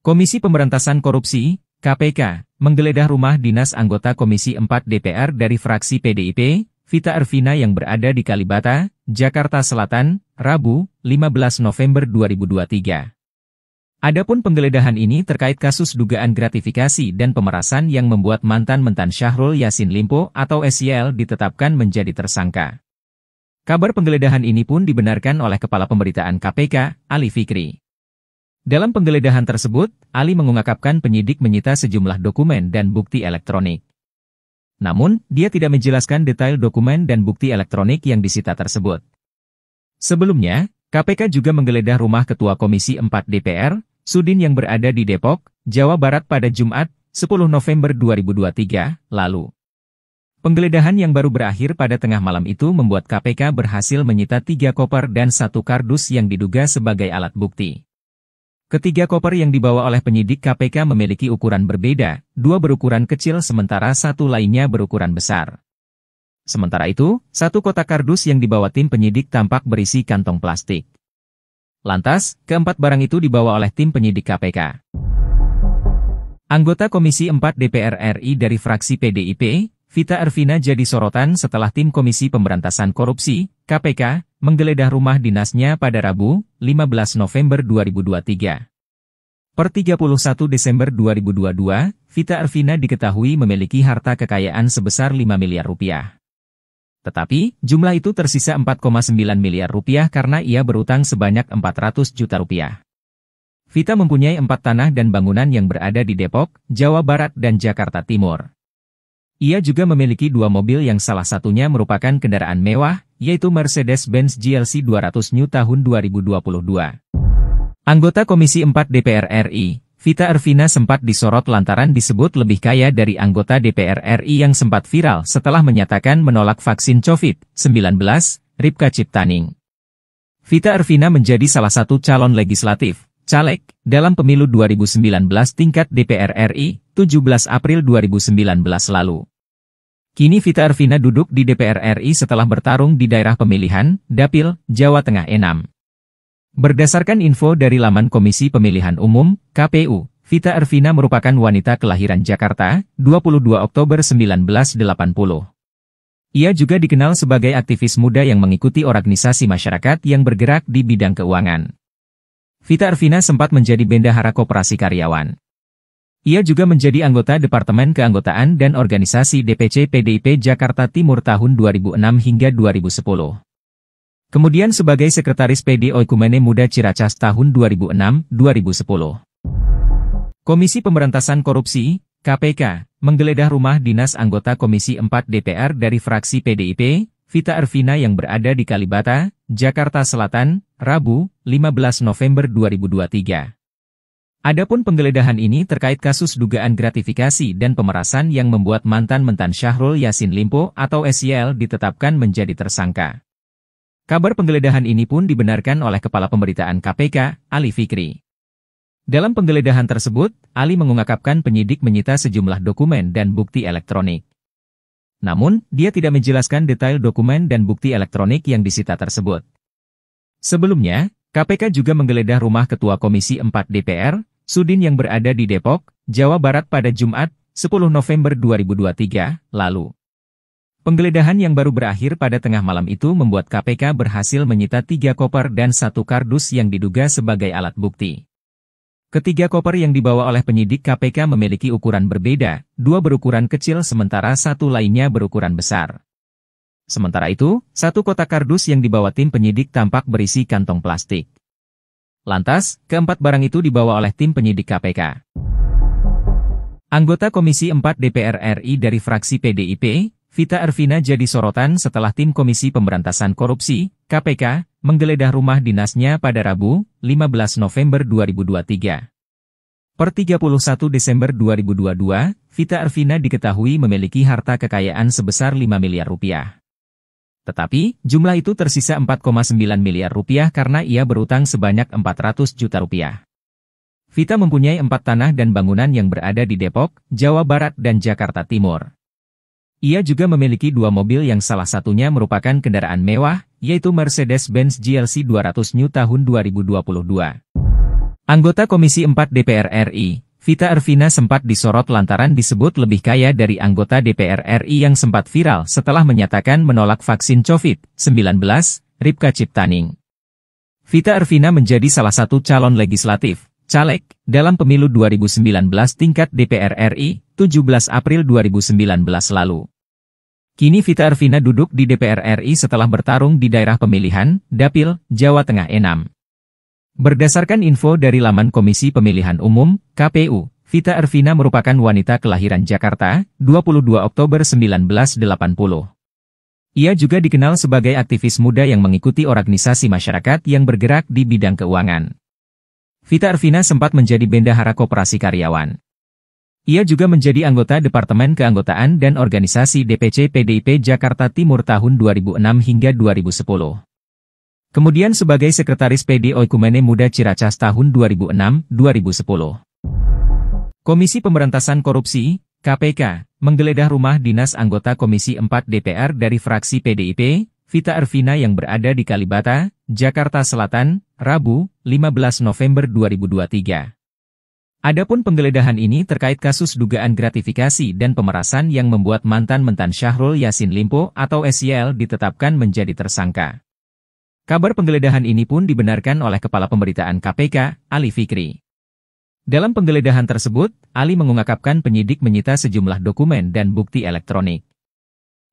Komisi Pemberantasan Korupsi, KPK, menggeledah rumah dinas anggota Komisi 4 DPR dari fraksi PDIP, Vita Arvina yang berada di Kalibata, Jakarta Selatan, Rabu, 15 November 2023. Adapun penggeledahan ini terkait kasus dugaan gratifikasi dan pemerasan yang membuat mantan-mentan Syahrul Yassin Limpo atau SYL ditetapkan menjadi tersangka. Kabar penggeledahan ini pun dibenarkan oleh Kepala Pemberitaan KPK, Ali Fikri. Dalam penggeledahan tersebut, Ali mengungkapkan penyidik menyita sejumlah dokumen dan bukti elektronik. Namun, dia tidak menjelaskan detail dokumen dan bukti elektronik yang disita tersebut. Sebelumnya, KPK juga menggeledah rumah Ketua Komisi 4 DPR, Sudin yang berada di Depok, Jawa Barat pada Jumat, 10 November 2023, lalu. Penggeledahan yang baru berakhir pada tengah malam itu membuat KPK berhasil menyita 3 koper dan 1 kardus yang diduga sebagai alat bukti. Ketiga koper yang dibawa oleh penyidik KPK memiliki ukuran berbeda, 2 berukuran kecil sementara 1 lainnya berukuran besar. Sementara itu, 1 kotak kardus yang dibawa tim penyidik tampak berisi kantong plastik. Lantas, keempat barang itu dibawa oleh tim penyidik KPK. Anggota Komisi 4 DPR RI dari fraksi PDIP, Vita Arvina jadi sorotan setelah tim Komisi Pemberantasan Korupsi, KPK, menggeledah rumah dinasnya pada Rabu, 15 November 2023. Per 31 Desember 2022, Vita Arvina diketahui memiliki harta kekayaan sebesar 5 miliar rupiah. Tetapi, jumlah itu tersisa 4,9 miliar rupiah karena ia berutang sebanyak 400 juta rupiah. Vita mempunyai 4 tanah dan bangunan yang berada di Depok, Jawa Barat dan Jakarta Timur. Ia juga memiliki 2 mobil yang salah satunya merupakan kendaraan mewah, yaitu Mercedes-Benz GLC 200 New tahun 2022. Anggota Komisi 4 DPR RI, Vita Arvina sempat disorot lantaran disebut lebih kaya dari anggota DPR RI yang sempat viral setelah menyatakan menolak vaksin COVID-19, Ripka Ciptaning. Vita Arvina menjadi salah satu calon legislatif, caleg, dalam pemilu 2019 tingkat DPR RI, 17 April 2019 lalu. Kini Vita Arvina duduk di DPR RI setelah bertarung di daerah pemilihan, Dapil, Jawa Tengah 6. Berdasarkan info dari laman Komisi Pemilihan Umum, KPU, Vita Arvina merupakan wanita kelahiran Jakarta, 22 Oktober 1980. Ia juga dikenal sebagai aktivis muda yang mengikuti organisasi masyarakat yang bergerak di bidang keuangan. Vita Arvina sempat menjadi bendahara koperasi karyawan. Ia juga menjadi anggota Departemen Keanggotaan dan Organisasi DPC PDIP Jakarta Timur tahun 2006 hingga 2010. Kemudian sebagai Sekretaris PD Oikumene Muda Ciracas tahun 2006-2010. Komisi Pemberantasan Korupsi, KPK, menggeledah rumah dinas anggota Komisi 4 DPR dari fraksi PDIP, Vita Arvina yang berada di Kalibata, Jakarta Selatan, Rabu, 15 November 2023. Adapun penggeledahan ini terkait kasus dugaan gratifikasi dan pemerasan yang membuat mantan-mentan Syahrul Yassin Limpo atau SYL ditetapkan menjadi tersangka. Kabar penggeledahan ini pun dibenarkan oleh Kepala Pemberitaan KPK, Ali Fikri. Dalam penggeledahan tersebut, Ali mengungkapkan penyidik menyita sejumlah dokumen dan bukti elektronik. Namun, dia tidak menjelaskan detail dokumen dan bukti elektronik yang disita tersebut. Sebelumnya, KPK juga menggeledah rumah Ketua Komisi 4 DPR, Sudin yang berada di Depok, Jawa Barat pada Jumat, 10 November 2023, lalu. Penggeledahan yang baru berakhir pada tengah malam itu membuat KPK berhasil menyita 3 koper dan 1 kardus yang diduga sebagai alat bukti. Ketiga koper yang dibawa oleh penyidik KPK memiliki ukuran berbeda, 2 berukuran kecil sementara 1 lainnya berukuran besar. Sementara itu, 1 kotak kardus yang dibawa tim penyidik tampak berisi kantong plastik. Lantas, keempat barang itu dibawa oleh tim penyidik KPK. Anggota Komisi 4 DPR RI dari fraksi PDIP, Vita Arvina jadi sorotan setelah tim Komisi Pemberantasan Korupsi, KPK, menggeledah rumah dinasnya pada Rabu, 15 November 2023. Per 31 Desember 2022, Vita Arvina diketahui memiliki harta kekayaan sebesar 5 miliar rupiah. Tetapi, jumlah itu tersisa 4,9 miliar rupiah karena ia berutang sebanyak 400 juta rupiah. Vita mempunyai 4 tanah dan bangunan yang berada di Depok, Jawa Barat dan Jakarta Timur. Ia juga memiliki 2 mobil yang salah satunya merupakan kendaraan mewah, yaitu Mercedes-Benz GLC 200 New tahun 2022. Anggota Komisi 4 DPR RI, Vita Arvina sempat disorot lantaran disebut lebih kaya dari anggota DPR RI yang sempat viral setelah menyatakan menolak vaksin COVID-19, Ripka Ciptaning. Vita Arvina menjadi salah satu calon legislatif, caleg, dalam pemilu 2019 tingkat DPR RI, 17 April 2019 lalu. Kini Vita Arvina duduk di DPR RI setelah bertarung di daerah pemilihan, Dapil, Jawa Tengah 6. Berdasarkan info dari laman Komisi Pemilihan Umum, KPU, Vita Arvina merupakan wanita kelahiran Jakarta, 22 Oktober 1980. Ia juga dikenal sebagai aktivis muda yang mengikuti organisasi masyarakat yang bergerak di bidang keuangan. Vita Arvina sempat menjadi bendahara koperasi karyawan. Ia juga menjadi anggota Departemen Keanggotaan dan Organisasi DPC PDIP Jakarta Timur tahun 2006 hingga 2010. Kemudian sebagai Sekretaris PD Oikumene Muda Ciracas tahun 2006-2010. Komisi Pemberantasan Korupsi, KPK, menggeledah rumah dinas anggota Komisi 4 DPR dari fraksi PDIP, Vita Arvina yang berada di Kalibata, Jakarta Selatan, Rabu, 15 November 2023. Adapun penggeledahan ini terkait kasus dugaan gratifikasi dan pemerasan yang membuat mantan Syahrul Yassin Limpo atau SYL ditetapkan menjadi tersangka. Kabar penggeledahan ini pun dibenarkan oleh Kepala Pemberitaan KPK, Ali Fikri. Dalam penggeledahan tersebut, Ali mengungkapkan penyidik menyita sejumlah dokumen dan bukti elektronik.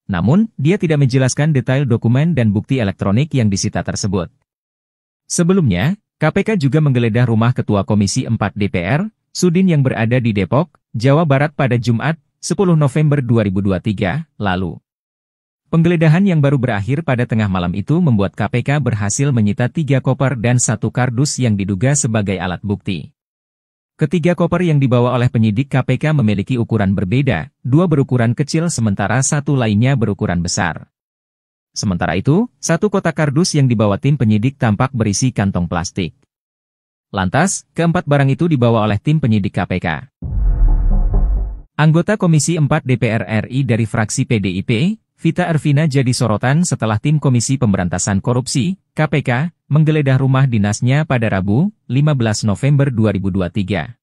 Namun, dia tidak menjelaskan detail dokumen dan bukti elektronik yang disita tersebut. Sebelumnya, KPK juga menggeledah rumah Ketua Komisi 4 DPR, Sudin yang berada di Depok, Jawa Barat pada Jumat, 10 November 2023, lalu. Penggeledahan yang baru berakhir pada tengah malam itu membuat KPK berhasil menyita 3 koper dan 1 kardus yang diduga sebagai alat bukti. Ketiga koper yang dibawa oleh penyidik KPK memiliki ukuran berbeda, 2 berukuran kecil sementara 1 lainnya berukuran besar. Sementara itu, 1 kotak kardus yang dibawa tim penyidik tampak berisi kantong plastik. Lantas, keempat barang itu dibawa oleh tim penyidik KPK. Anggota Komisi 4 DPR RI dari fraksi PDIP, Vita Arvina jadi sorotan setelah tim Komisi Pemberantasan Korupsi, KPK, menggeledah rumah dinasnya pada Rabu, 15 November 2023.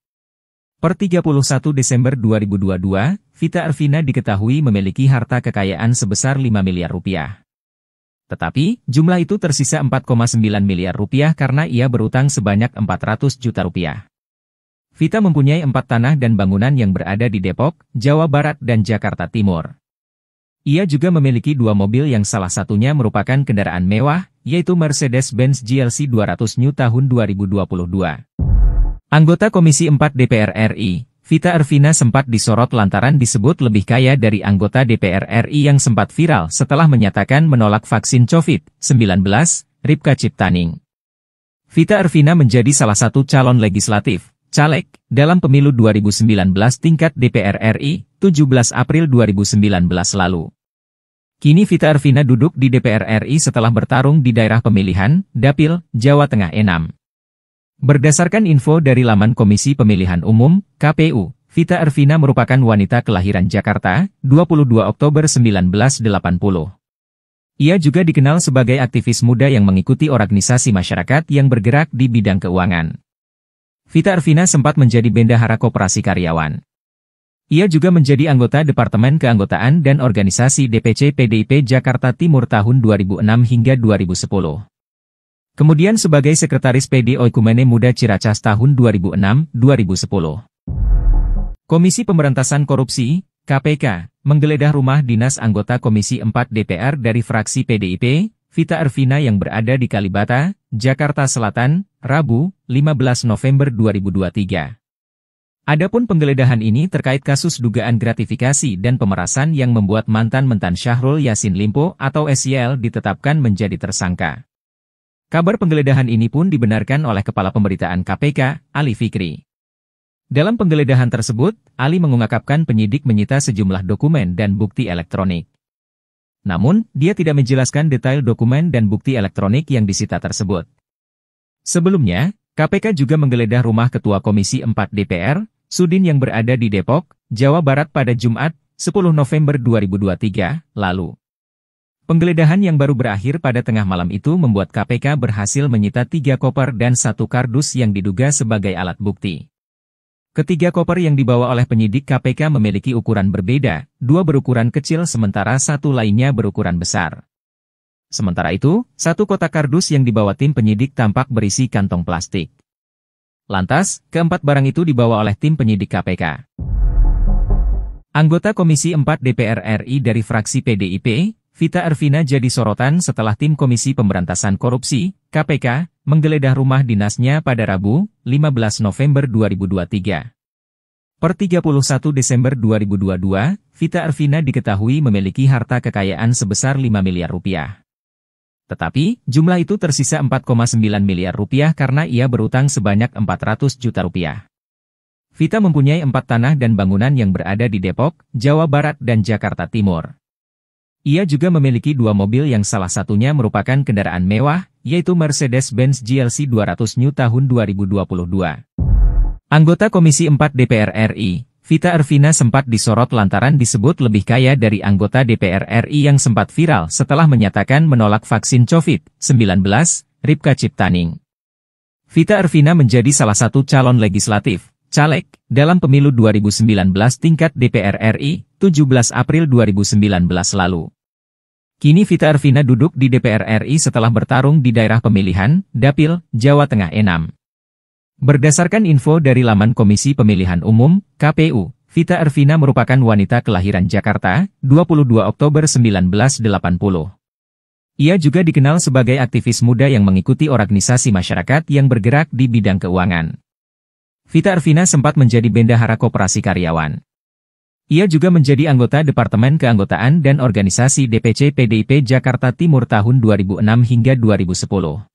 Per 31 Desember 2022, Vita Arvina diketahui memiliki harta kekayaan sebesar 5 miliar rupiah. Tetapi, jumlah itu tersisa 4,9 miliar rupiah karena ia berutang sebanyak 400 juta rupiah. Vita mempunyai 4 tanah dan bangunan yang berada di Depok, Jawa Barat dan Jakarta Timur. Ia juga memiliki 2 mobil yang salah satunya merupakan kendaraan mewah, yaitu Mercedes-Benz GLC 200 New tahun 2022. Anggota Komisi 4 DPR RI, Vita Arvina sempat disorot lantaran disebut lebih kaya dari anggota DPR RI yang sempat viral setelah menyatakan menolak vaksin COVID-19, Ripka Ciptaning. Vita Arvina menjadi salah satu calon legislatif, caleg, dalam pemilu 2019 tingkat DPR RI, 17 April 2019 lalu. Kini Vita Arvina duduk di DPR RI setelah bertarung di daerah pemilihan, Dapil, Jawa Tengah 6. Berdasarkan info dari laman Komisi Pemilihan Umum, KPU, Vita Arvina merupakan wanita kelahiran Jakarta, 22 Oktober 1980. Ia juga dikenal sebagai aktivis muda yang mengikuti organisasi masyarakat yang bergerak di bidang keuangan. Vita Arvina sempat menjadi bendahara koperasi karyawan. Ia juga menjadi anggota Departemen Keanggotaan dan Organisasi DPC PDIP Jakarta Timur tahun 2006 hingga 2010. Kemudian sebagai Sekretaris PD Oikumene Muda Ciracas tahun 2006-2010. Komisi Pemberantasan Korupsi, KPK, menggeledah rumah dinas anggota Komisi 4 DPR dari fraksi PDIP, Vita Arvina yang berada di Kalibata, Jakarta Selatan, Rabu, 15 November 2023. Adapun penggeledahan ini terkait kasus dugaan gratifikasi dan pemerasan yang membuat mantan Syahrul Yassin Limpo atau SYL ditetapkan menjadi tersangka. Kabar penggeledahan ini pun dibenarkan oleh Kepala Pemberitaan KPK, Ali Fikri. Dalam penggeledahan tersebut, Ali mengungkapkan penyidik menyita sejumlah dokumen dan bukti elektronik. Namun, dia tidak menjelaskan detail dokumen dan bukti elektronik yang disita tersebut. Sebelumnya, KPK juga menggeledah rumah Ketua Komisi 4 DPR, Sudin yang berada di Depok, Jawa Barat pada Jumat, 10 November 2023, lalu. Penggeledahan yang baru berakhir pada tengah malam itu membuat KPK berhasil menyita 3 koper dan 1 kardus yang diduga sebagai alat bukti. Ketiga koper yang dibawa oleh penyidik KPK memiliki ukuran berbeda, 2 berukuran kecil sementara 1 lainnya berukuran besar. Sementara itu, 1 kotak kardus yang dibawa tim penyidik tampak berisi kantong plastik. Lantas, keempat barang itu dibawa oleh tim penyidik KPK. Anggota Komisi 4 DPR RI dari fraksi PDIP, Vita Arvina jadi sorotan setelah tim Komisi Pemberantasan Korupsi, KPK, menggeledah rumah dinasnya pada Rabu, 15 November 2023. Per 31 Desember 2022, Vita Arvina diketahui memiliki harta kekayaan sebesar 5 miliar rupiah. Tetapi, jumlah itu tersisa 4,9 miliar rupiah karena ia berutang sebanyak 400 juta rupiah. Vita mempunyai 4 tanah dan bangunan yang berada di Depok, Jawa Barat dan Jakarta Timur. Ia juga memiliki 2 mobil yang salah satunya merupakan kendaraan mewah, yaitu Mercedes-Benz GLC 200 New tahun 2022. Anggota Komisi 4 DPR RI, Vita Arvina sempat disorot lantaran disebut lebih kaya dari anggota DPR RI yang sempat viral setelah menyatakan menolak vaksin COVID-19, Ripka Ciptaning. Vita Arvina menjadi salah satu calon legislatif, caleg, dalam pemilu 2019 tingkat DPR RI, 17 April 2019 lalu. Kini Vita Arvina duduk di DPR RI setelah bertarung di daerah pemilihan, Dapil, Jawa Tengah 6. Berdasarkan info dari laman Komisi Pemilihan Umum, KPU, Vita Arvina merupakan wanita kelahiran Jakarta, 22 Oktober 1980. Ia juga dikenal sebagai aktivis muda yang mengikuti organisasi masyarakat yang bergerak di bidang keuangan. Vita Arvina sempat menjadi bendahara koperasi karyawan. Ia juga menjadi anggota Departemen Keanggotaan dan Organisasi DPC PDIP Jakarta Timur tahun 2006 hingga 2010.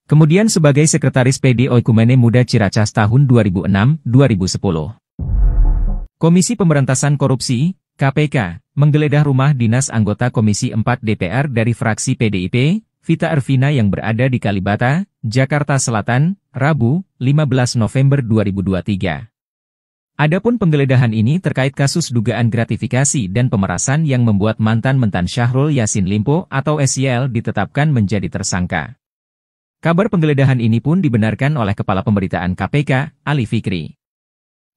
Kemudian sebagai Sekretaris PD Oikumene Muda Ciracas tahun 2006-2010. Komisi Pemberantasan Korupsi, KPK, menggeledah rumah dinas anggota Komisi 4 DPR dari fraksi PDIP, Vita Arvina yang berada di Kalibata, Jakarta Selatan, Rabu, 15 November 2023. Adapun penggeledahan ini terkait kasus dugaan gratifikasi dan pemerasan yang membuat mantan-mentan Syahrul Yassin Limpo atau SYL ditetapkan menjadi tersangka. Kabar penggeledahan ini pun dibenarkan oleh Kepala Pemberitaan KPK, Ali Fikri.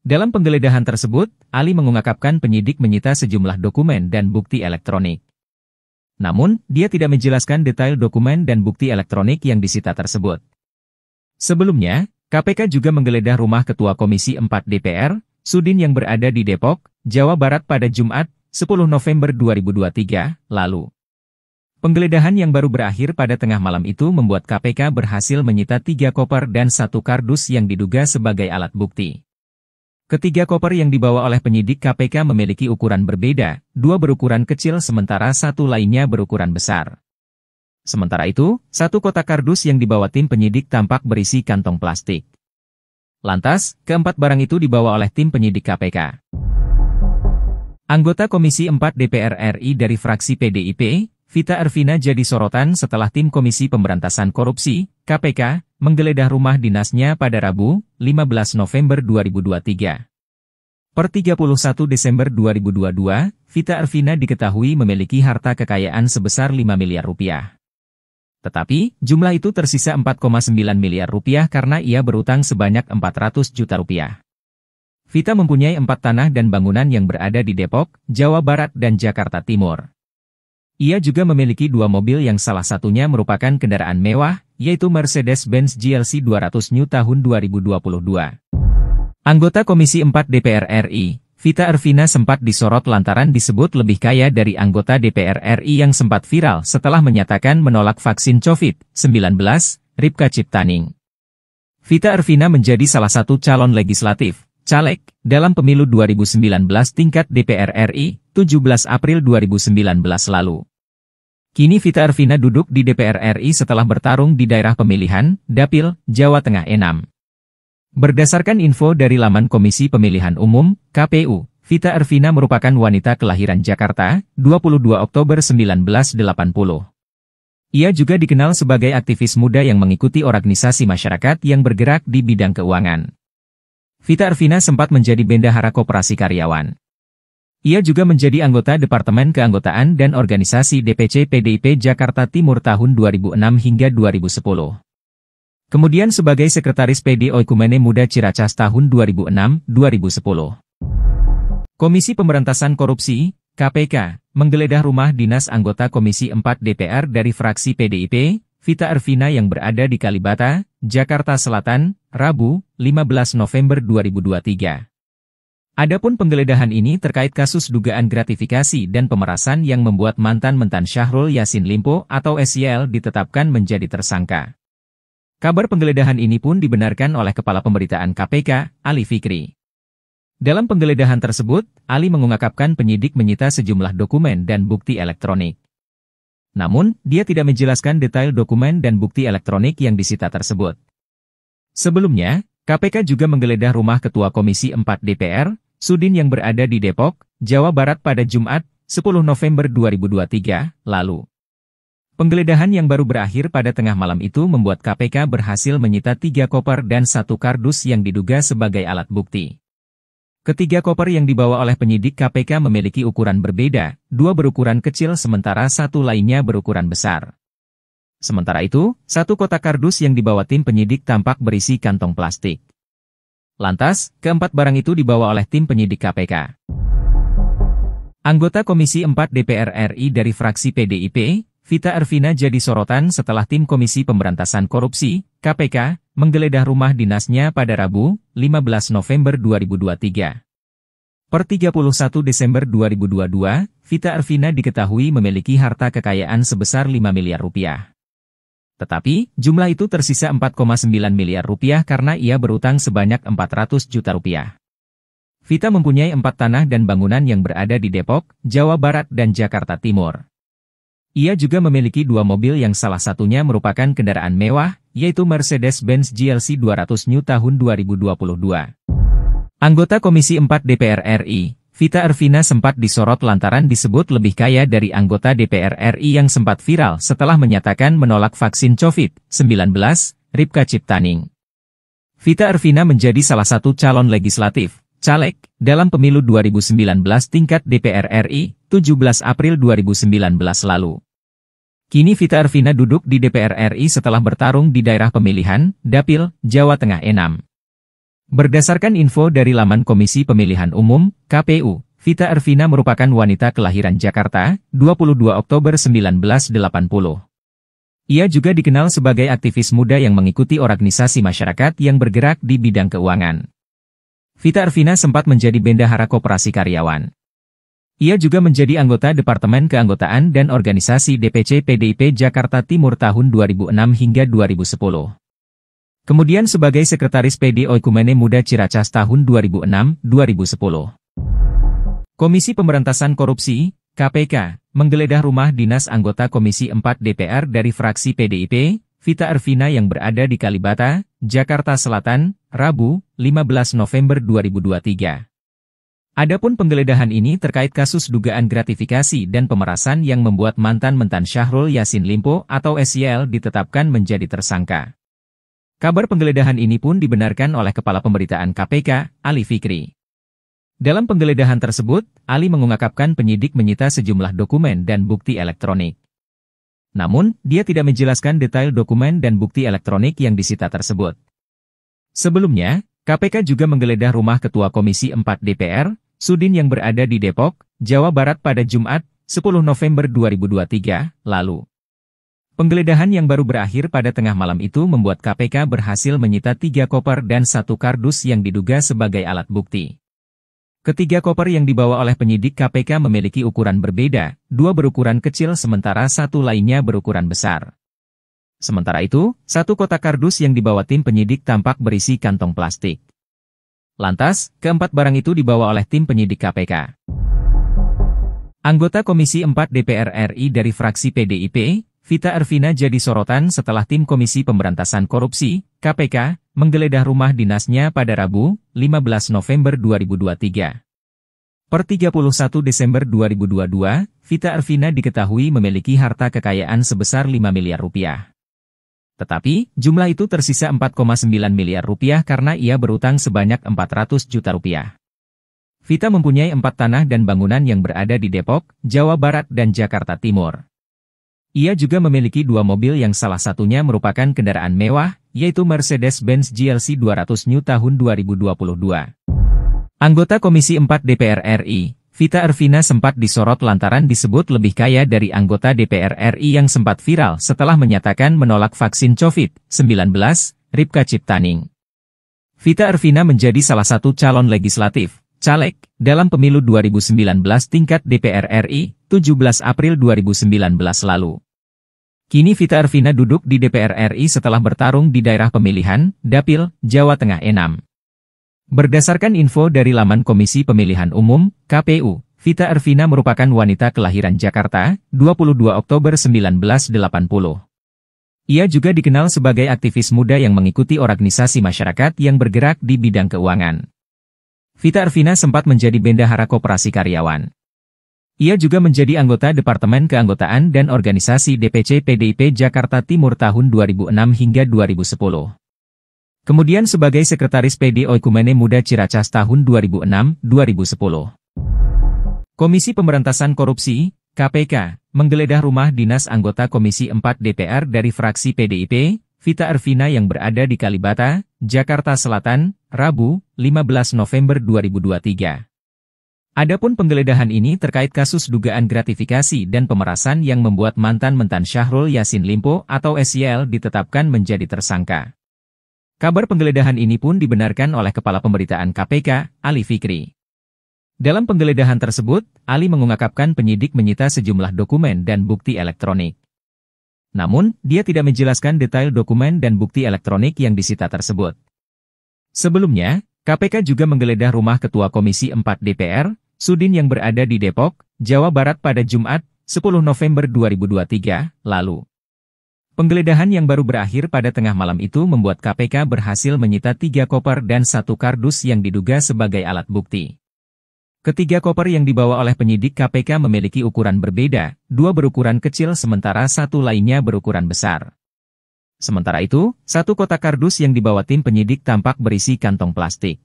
Dalam penggeledahan tersebut, Ali mengungkapkan penyidik menyita sejumlah dokumen dan bukti elektronik. Namun, dia tidak menjelaskan detail dokumen dan bukti elektronik yang disita tersebut. Sebelumnya, KPK juga menggeledah rumah Ketua Komisi 4 DPR, Sudin yang berada di Depok, Jawa Barat pada Jumat, 10 November 2023, lalu. Penggeledahan yang baru berakhir pada tengah malam itu membuat KPK berhasil menyita 3 koper dan 1 kardus yang diduga sebagai alat bukti. Ketiga koper yang dibawa oleh penyidik KPK memiliki ukuran berbeda, 2 berukuran kecil sementara 1 lainnya berukuran besar. Sementara itu, 1 kotak kardus yang dibawa tim penyidik tampak berisi kantong plastik. Lantas, keempat barang itu dibawa oleh tim penyidik KPK. Anggota Komisi 4 DPR RI dari fraksi PDIP, Vita Arvina jadi sorotan setelah tim Komisi Pemberantasan Korupsi, KPK, menggeledah rumah dinasnya pada Rabu, 15 November 2023. Per 31 Desember 2022, Vita Arvina diketahui memiliki harta kekayaan sebesar 5 miliar rupiah. Tetapi, jumlah itu tersisa 4,9 miliar rupiah karena ia berutang sebanyak 400 juta rupiah. Vita mempunyai 4 tanah dan bangunan yang berada di Depok, Jawa Barat dan Jakarta Timur. Ia juga memiliki 2 mobil yang salah satunya merupakan kendaraan mewah, yaitu Mercedes-Benz GLC 200 New tahun 2022. Anggota Komisi 4 DPR RI, Vita Arvina sempat disorot lantaran disebut lebih kaya dari anggota DPR RI yang sempat viral setelah menyatakan menolak vaksin COVID-19, Ripka Ciptaning. Vita Arvina menjadi salah satu calon legislatif, caleg, dalam pemilu 2019 tingkat DPR RI, 17 April 2019 lalu. Kini Vita Arvina duduk di DPR RI setelah bertarung di daerah pemilihan, Dapil, Jawa Tengah 6. Berdasarkan info dari laman Komisi Pemilihan Umum, KPU, Vita Arvina merupakan wanita kelahiran Jakarta, 22 Oktober 1980. Ia juga dikenal sebagai aktivis muda yang mengikuti organisasi masyarakat yang bergerak di bidang keuangan. Vita Arvina sempat menjadi bendahara koperasi karyawan. Ia juga menjadi anggota Departemen Keanggotaan dan Organisasi DPC PDIP Jakarta Timur tahun 2006 hingga 2010. Kemudian sebagai Sekretaris PD Oikumene Muda Ciracas tahun 2006-2010. Komisi Pemberantasan Korupsi, KPK, menggeledah rumah dinas anggota Komisi 4 DPR dari fraksi PDIP, Vita Arvina yang berada di Kalibata, Jakarta Selatan, Rabu, 15 November 2023. Adapun penggeledahan ini terkait kasus dugaan gratifikasi dan pemerasan yang membuat mantan Mentan Syahrul Yassin Limpo atau SYL ditetapkan menjadi tersangka. Kabar penggeledahan ini pun dibenarkan oleh Kepala Pemberitaan KPK, Ali Fikri. Dalam penggeledahan tersebut, Ali mengungkapkan penyidik menyita sejumlah dokumen dan bukti elektronik. Namun, dia tidak menjelaskan detail dokumen dan bukti elektronik yang disita tersebut. Sebelumnya, KPK juga menggeledah rumah Ketua Komisi 4 DPR, Sudin yang berada di Depok, Jawa Barat pada Jumat, 10 November 2023, lalu. Penggeledahan yang baru berakhir pada tengah malam itu membuat KPK berhasil menyita 3 koper dan 1 kardus yang diduga sebagai alat bukti. Ketiga koper yang dibawa oleh penyidik KPK memiliki ukuran berbeda, 2 berukuran kecil sementara 1 lainnya berukuran besar. Sementara itu, 1 kotak kardus yang dibawa tim penyidik tampak berisi kantong plastik. Lantas, keempat barang itu dibawa oleh tim penyidik KPK. Anggota Komisi 4 DPR RI dari fraksi PDIP, Vita Arvina jadi sorotan setelah tim Komisi Pemberantasan Korupsi, KPK, menggeledah rumah dinasnya pada Rabu, 15 November 2023. Per 31 Desember 2022, Vita Arvina diketahui memiliki harta kekayaan sebesar 5 miliar rupiah. Tetapi, jumlah itu tersisa 4,9 miliar rupiah karena ia berutang sebanyak 400 juta rupiah. Vita mempunyai 4 tanah dan bangunan yang berada di Depok, Jawa Barat dan Jakarta Timur. Ia juga memiliki 2 mobil yang salah satunya merupakan kendaraan mewah, yaitu Mercedes-Benz GLC 200 New tahun 2022. Anggota Komisi 4 DPR RI, Vita Arvina sempat disorot lantaran disebut lebih kaya dari anggota DPR RI yang sempat viral setelah menyatakan menolak vaksin COVID-19, Ripka Ciptaning. Vita Arvina menjadi salah satu calon legislatif, caleg, dalam pemilu 2019 tingkat DPR RI, 17 April 2019 lalu. Kini Vita Arvina duduk di DPR RI setelah bertarung di daerah pemilihan, Dapil, Jawa Tengah 6. Berdasarkan info dari laman Komisi Pemilihan Umum, KPU, Vita Arvina merupakan wanita kelahiran Jakarta, 22 Oktober 1980. Ia juga dikenal sebagai aktivis muda yang mengikuti organisasi masyarakat yang bergerak di bidang keuangan. Vita Arvina sempat menjadi bendahara koperasi karyawan. Ia juga menjadi anggota Departemen Keanggotaan dan Organisasi DPC PDIP Jakarta Timur tahun 2006 hingga 2010. Kemudian sebagai Sekretaris PD Oikumene Muda Ciracas tahun 2006-2010. Komisi Pemberantasan Korupsi, KPK, menggeledah rumah dinas anggota Komisi 4 DPR dari fraksi PDIP, Vita Arvina yang berada di Kalibata, Jakarta Selatan, Rabu, 15 November 2023. Adapun penggeledahan ini terkait kasus dugaan gratifikasi dan pemerasan yang membuat mantan Mentan Syahrul Yassin Limpo atau SYL ditetapkan menjadi tersangka. Kabar penggeledahan ini pun dibenarkan oleh Kepala Pemberitaan KPK, Ali Fikri. Dalam penggeledahan tersebut, Ali mengungkapkan penyidik menyita sejumlah dokumen dan bukti elektronik. Namun, dia tidak menjelaskan detail dokumen dan bukti elektronik yang disita tersebut. Sebelumnya, KPK juga menggeledah rumah Ketua Komisi 4 DPR, Sudin yang berada di Depok, Jawa Barat pada Jumat, 10 November 2023, lalu. Penggeledahan yang baru berakhir pada tengah malam itu membuat KPK berhasil menyita 3 koper dan 1 kardus yang diduga sebagai alat bukti. Ketiga koper yang dibawa oleh penyidik KPK memiliki ukuran berbeda, 2 berukuran kecil sementara 1 lainnya berukuran besar. Sementara itu, 1 kotak kardus yang dibawa tim penyidik tampak berisi kantong plastik. Lantas, keempat barang itu dibawa oleh tim penyidik KPK. Anggota Komisi 4 DPR RI dari fraksi PDIP, Vita Arvina jadi sorotan setelah tim Komisi Pemberantasan Korupsi, KPK, menggeledah rumah dinasnya pada Rabu, 15 November 2023. Per 31 Desember 2022, Vita Arvina diketahui memiliki harta kekayaan sebesar 5 miliar rupiah. Tetapi, jumlah itu tersisa 4,9 miliar rupiah karena ia berutang sebanyak 400 juta rupiah. Vita mempunyai 4 tanah dan bangunan yang berada di Depok, Jawa Barat dan Jakarta Timur. Ia juga memiliki 2 mobil yang salah satunya merupakan kendaraan mewah, yaitu Mercedes-Benz GLC 200 New tahun 2022. Anggota Komisi 4 DPR RI, Vita Arvina sempat disorot lantaran disebut lebih kaya dari anggota DPR RI yang sempat viral setelah menyatakan menolak vaksin COVID-19, Ripka Ciptaning. Vita Arvina menjadi salah satu calon legislatif, caleg, dalam pemilu 2019 tingkat DPR RI, 17 April 2019 lalu. Kini Vita Arvina duduk di DPR RI setelah bertarung di daerah pemilihan, Dapil, Jawa Tengah 6. Berdasarkan info dari laman Komisi Pemilihan Umum, KPU, Vita Arvina merupakan wanita kelahiran Jakarta, 22 Oktober 1980. Ia juga dikenal sebagai aktivis muda yang mengikuti organisasi masyarakat yang bergerak di bidang keuangan. Vita Arvina sempat menjadi bendahara koperasi karyawan. Ia juga menjadi anggota Departemen Keanggotaan dan Organisasi DPC PDIP Jakarta Timur tahun 2006 hingga 2010. Kemudian sebagai Sekretaris PD Oikumene Muda Ciracas tahun 2006-2010. Komisi Pemberantasan Korupsi, KPK, menggeledah rumah dinas anggota Komisi 4 DPR dari fraksi PDIP, Vita Arvina yang berada di Kalibata, Jakarta Selatan, Rabu, 15 November 2023. Adapun penggeledahan ini terkait kasus dugaan gratifikasi dan pemerasan yang membuat mantan Mentan Syahrul Yassin Limpo atau SYL ditetapkan menjadi tersangka. Kabar penggeledahan ini pun dibenarkan oleh Kepala Pemberitaan KPK, Ali Fikri. Dalam penggeledahan tersebut, Ali mengungkapkan penyidik menyita sejumlah dokumen dan bukti elektronik. Namun, dia tidak menjelaskan detail dokumen dan bukti elektronik yang disita tersebut. Sebelumnya, KPK juga menggeledah rumah Ketua Komisi 4 DPR, Sudin yang berada di Depok, Jawa Barat pada Jumat, 10 November 2023, lalu. Penggeledahan yang baru berakhir pada tengah malam itu membuat KPK berhasil menyita 3 koper dan 1 kardus yang diduga sebagai alat bukti. Ketiga koper yang dibawa oleh penyidik KPK memiliki ukuran berbeda, 2 berukuran kecil sementara 1 lainnya berukuran besar. Sementara itu, 1 kotak kardus yang dibawa tim penyidik tampak berisi kantong plastik.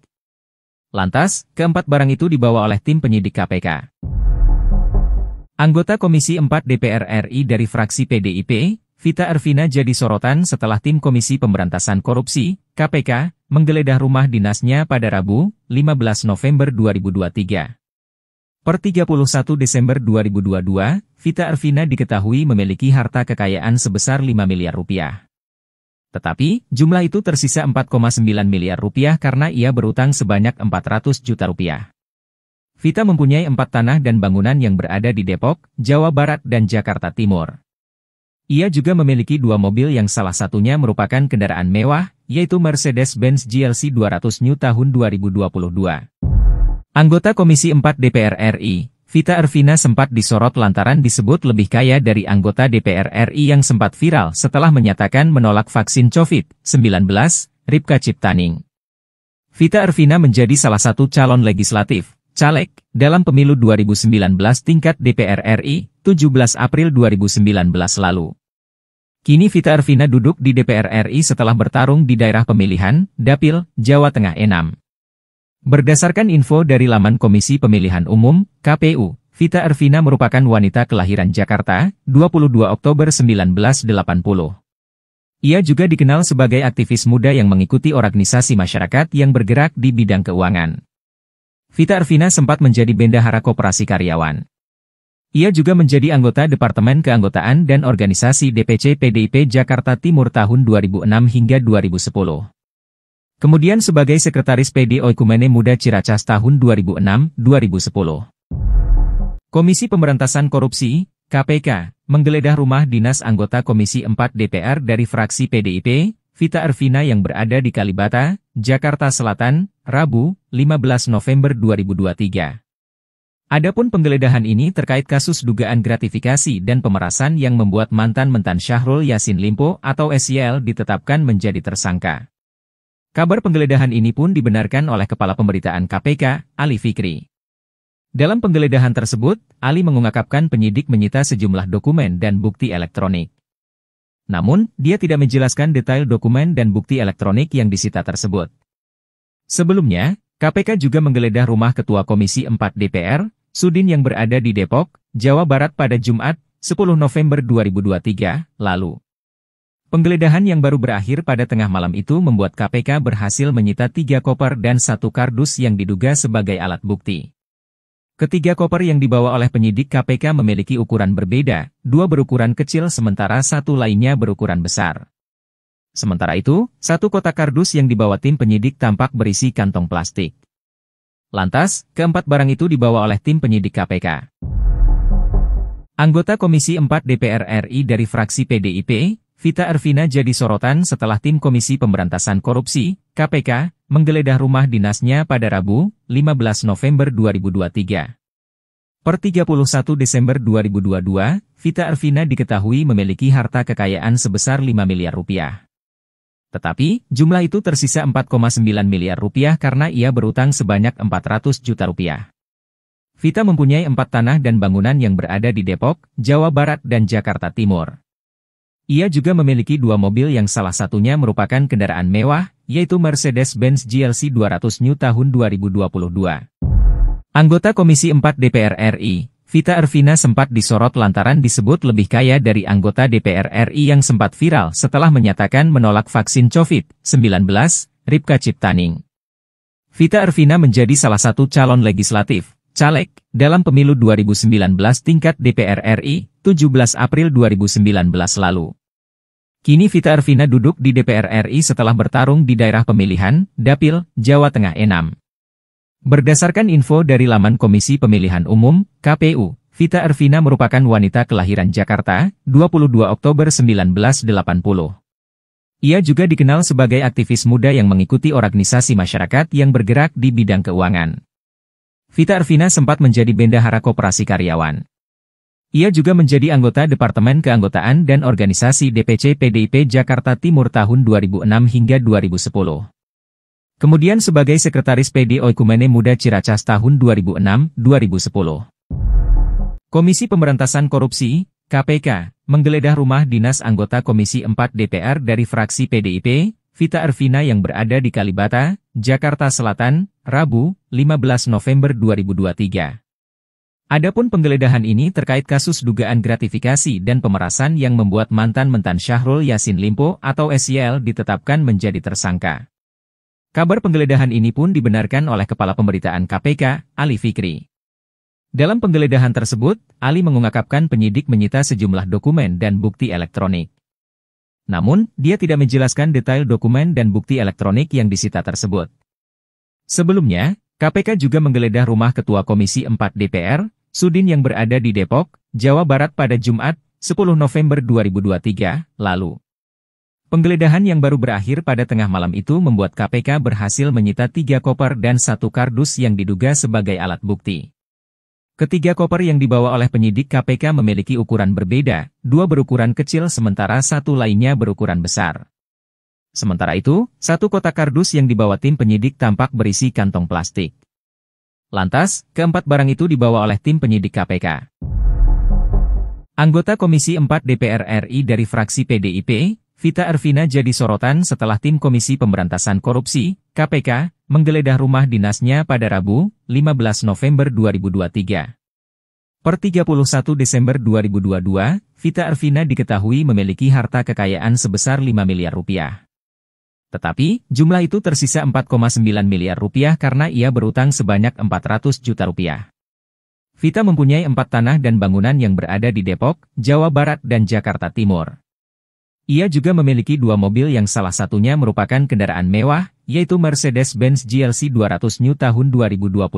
Lantas, keempat barang itu dibawa oleh tim penyidik KPK. Anggota Komisi 4 DPR RI dari fraksi PDIP, Vita Arvina jadi sorotan setelah tim Komisi Pemberantasan Korupsi, KPK, menggeledah rumah dinasnya pada Rabu, 15 November 2023. Per 31 Desember 2022, Vita Arvina diketahui memiliki harta kekayaan sebesar 5 miliar rupiah. Tetapi, jumlah itu tersisa 4,9 miliar rupiah karena ia berutang sebanyak 400 juta rupiah. Vita mempunyai 4 tanah dan bangunan yang berada di Depok, Jawa Barat dan Jakarta Timur. Ia juga memiliki 2 mobil yang salah satunya merupakan kendaraan mewah, yaitu Mercedes-Benz GLC 200 New tahun 2022. Anggota Komisi 4 DPR RI, Vita Arvina sempat disorot lantaran disebut lebih kaya dari anggota DPR RI yang sempat viral setelah menyatakan menolak vaksin COVID-19, Ripka Ciptaning. Vita Arvina menjadi salah satu calon legislatif, caleg, dalam pemilu 2019 tingkat DPR RI, 17 April 2019 lalu. Kini Vita Arvina duduk di DPR RI setelah bertarung di daerah pemilihan, Dapil, Jawa Tengah 6. Berdasarkan info dari laman Komisi Pemilihan Umum, KPU, Vita Arvina merupakan wanita kelahiran Jakarta, 22 Oktober 1980. Ia juga dikenal sebagai aktivis muda yang mengikuti organisasi masyarakat yang bergerak di bidang keuangan. Vita Arvina sempat menjadi bendahara koperasi karyawan. Ia juga menjadi anggota Departemen Keanggotaan dan Organisasi DPC PDIP Jakarta Timur tahun 2006 hingga 2010. Kemudian sebagai Sekretaris PD Oikumene Muda Ciracas tahun 2006-2010. Komisi Pemberantasan Korupsi, KPK, menggeledah rumah dinas anggota Komisi 4 DPR dari fraksi PDIP, Vita Arvina yang berada di Kalibata, Jakarta Selatan, Rabu, 15 November 2023. Adapun penggeledahan ini terkait kasus dugaan gratifikasi dan pemerasan yang membuat mantan Mentan Syahrul Yassin Limpo atau SYL ditetapkan menjadi tersangka. Kabar penggeledahan ini pun dibenarkan oleh Kepala Pemberitaan KPK, Ali Fikri. Dalam penggeledahan tersebut, Ali mengungkapkan penyidik menyita sejumlah dokumen dan bukti elektronik. Namun, dia tidak menjelaskan detail dokumen dan bukti elektronik yang disita tersebut. Sebelumnya, KPK juga menggeledah rumah Ketua Komisi 4 DPR, Sudin yang berada di Depok, Jawa Barat pada Jumat, 10 November 2023, lalu. Penggeledahan yang baru berakhir pada tengah malam itu membuat KPK berhasil menyita 3 koper dan 1 kardus yang diduga sebagai alat bukti. Ketiga koper yang dibawa oleh penyidik KPK memiliki ukuran berbeda, 2 berukuran kecil sementara 1 lainnya berukuran besar. Sementara itu, 1 kotak kardus yang dibawa tim penyidik tampak berisi kantong plastik. Lantas, keempat barang itu dibawa oleh tim penyidik KPK. Anggota Komisi 4 DPR RI dari fraksi PDIP, Vita Arvina jadi sorotan setelah tim Komisi Pemberantasan Korupsi, KPK, menggeledah rumah dinasnya pada Rabu, 15 November 2023. Per 31 Desember 2022, Vita Arvina diketahui memiliki harta kekayaan sebesar 5 miliar rupiah. Tetapi, jumlah itu tersisa 4,9 miliar rupiah karena ia berutang sebanyak 400 juta rupiah. Vita mempunyai 4 tanah dan bangunan yang berada di Depok, Jawa Barat dan Jakarta Timur. Ia juga memiliki 2 mobil yang salah satunya merupakan kendaraan mewah, yaitu Mercedes-Benz GLC 200 New tahun 2022. Anggota Komisi 4 DPR RI, Vita Arvina sempat disorot lantaran disebut lebih kaya dari anggota DPR RI yang sempat viral setelah menyatakan menolak vaksin COVID-19, Ripka Ciptaning. Vita Arvina menjadi salah satu calon legislatif, caleg, dalam pemilu 2019 tingkat DPR RI, 17 April 2019 lalu. Kini Vita Arvina duduk di DPR RI setelah bertarung di daerah pemilihan, Dapil, Jawa Tengah 6. Berdasarkan info dari laman Komisi Pemilihan Umum, KPU, Vita Arvina merupakan wanita kelahiran Jakarta, 22 Oktober 1980. Ia juga dikenal sebagai aktivis muda yang mengikuti organisasi masyarakat yang bergerak di bidang keuangan. Vita Arvina sempat menjadi bendahara koperasi karyawan. Ia juga menjadi anggota Departemen Keanggotaan dan Organisasi DPC PDIP Jakarta Timur tahun 2006 hingga 2010. Kemudian sebagai Sekretaris PD Oikumene Muda Ciracas tahun 2006-2010. Komisi Pemberantasan Korupsi, KPK, menggeledah rumah dinas anggota Komisi 4 DPR dari fraksi PDIP, Vita Arvina yang berada di Kalibata, Jakarta Selatan, Rabu, 15 November 2023. Adapun penggeledahan ini terkait kasus dugaan gratifikasi dan pemerasan yang membuat mantan Mentan Syahrul Yassin Limpo atau SYL ditetapkan menjadi tersangka. Kabar penggeledahan ini pun dibenarkan oleh Kepala Pemberitaan KPK, Ali Fikri. Dalam penggeledahan tersebut, Ali mengungkapkan penyidik menyita sejumlah dokumen dan bukti elektronik. Namun, dia tidak menjelaskan detail dokumen dan bukti elektronik yang disita tersebut. Sebelumnya, KPK juga menggeledah rumah Ketua Komisi 4 DPR, Sudin yang berada di Depok, Jawa Barat pada Jumat, 10 November 2023, lalu. Penggeledahan yang baru berakhir pada tengah malam itu membuat KPK berhasil menyita 3 koper dan 1 kardus yang diduga sebagai alat bukti. Ketiga koper yang dibawa oleh penyidik KPK memiliki ukuran berbeda, 2 berukuran kecil sementara 1 lainnya berukuran besar. Sementara itu, 1 kotak kardus yang dibawa tim penyidik tampak berisi kantong plastik. Lantas, keempat barang itu dibawa oleh tim penyidik KPK. Anggota Komisi 4 DPR RI dari fraksi PDIP, Vita Arvina jadi sorotan setelah tim Komisi Pemberantasan Korupsi, KPK, menggeledah rumah dinasnya pada Rabu, 15 November 2023. Per 31 Desember 2022, Vita Arvina diketahui memiliki harta kekayaan sebesar 5 miliar rupiah. Tetapi, jumlah itu tersisa 4,9 miliar rupiah karena ia berutang sebanyak 400 juta rupiah. Vita mempunyai 4 tanah dan bangunan yang berada di Depok, Jawa Barat dan Jakarta Timur. Ia juga memiliki 2 mobil yang salah satunya merupakan kendaraan mewah, yaitu Mercedes-Benz GLC 200 New tahun 2022.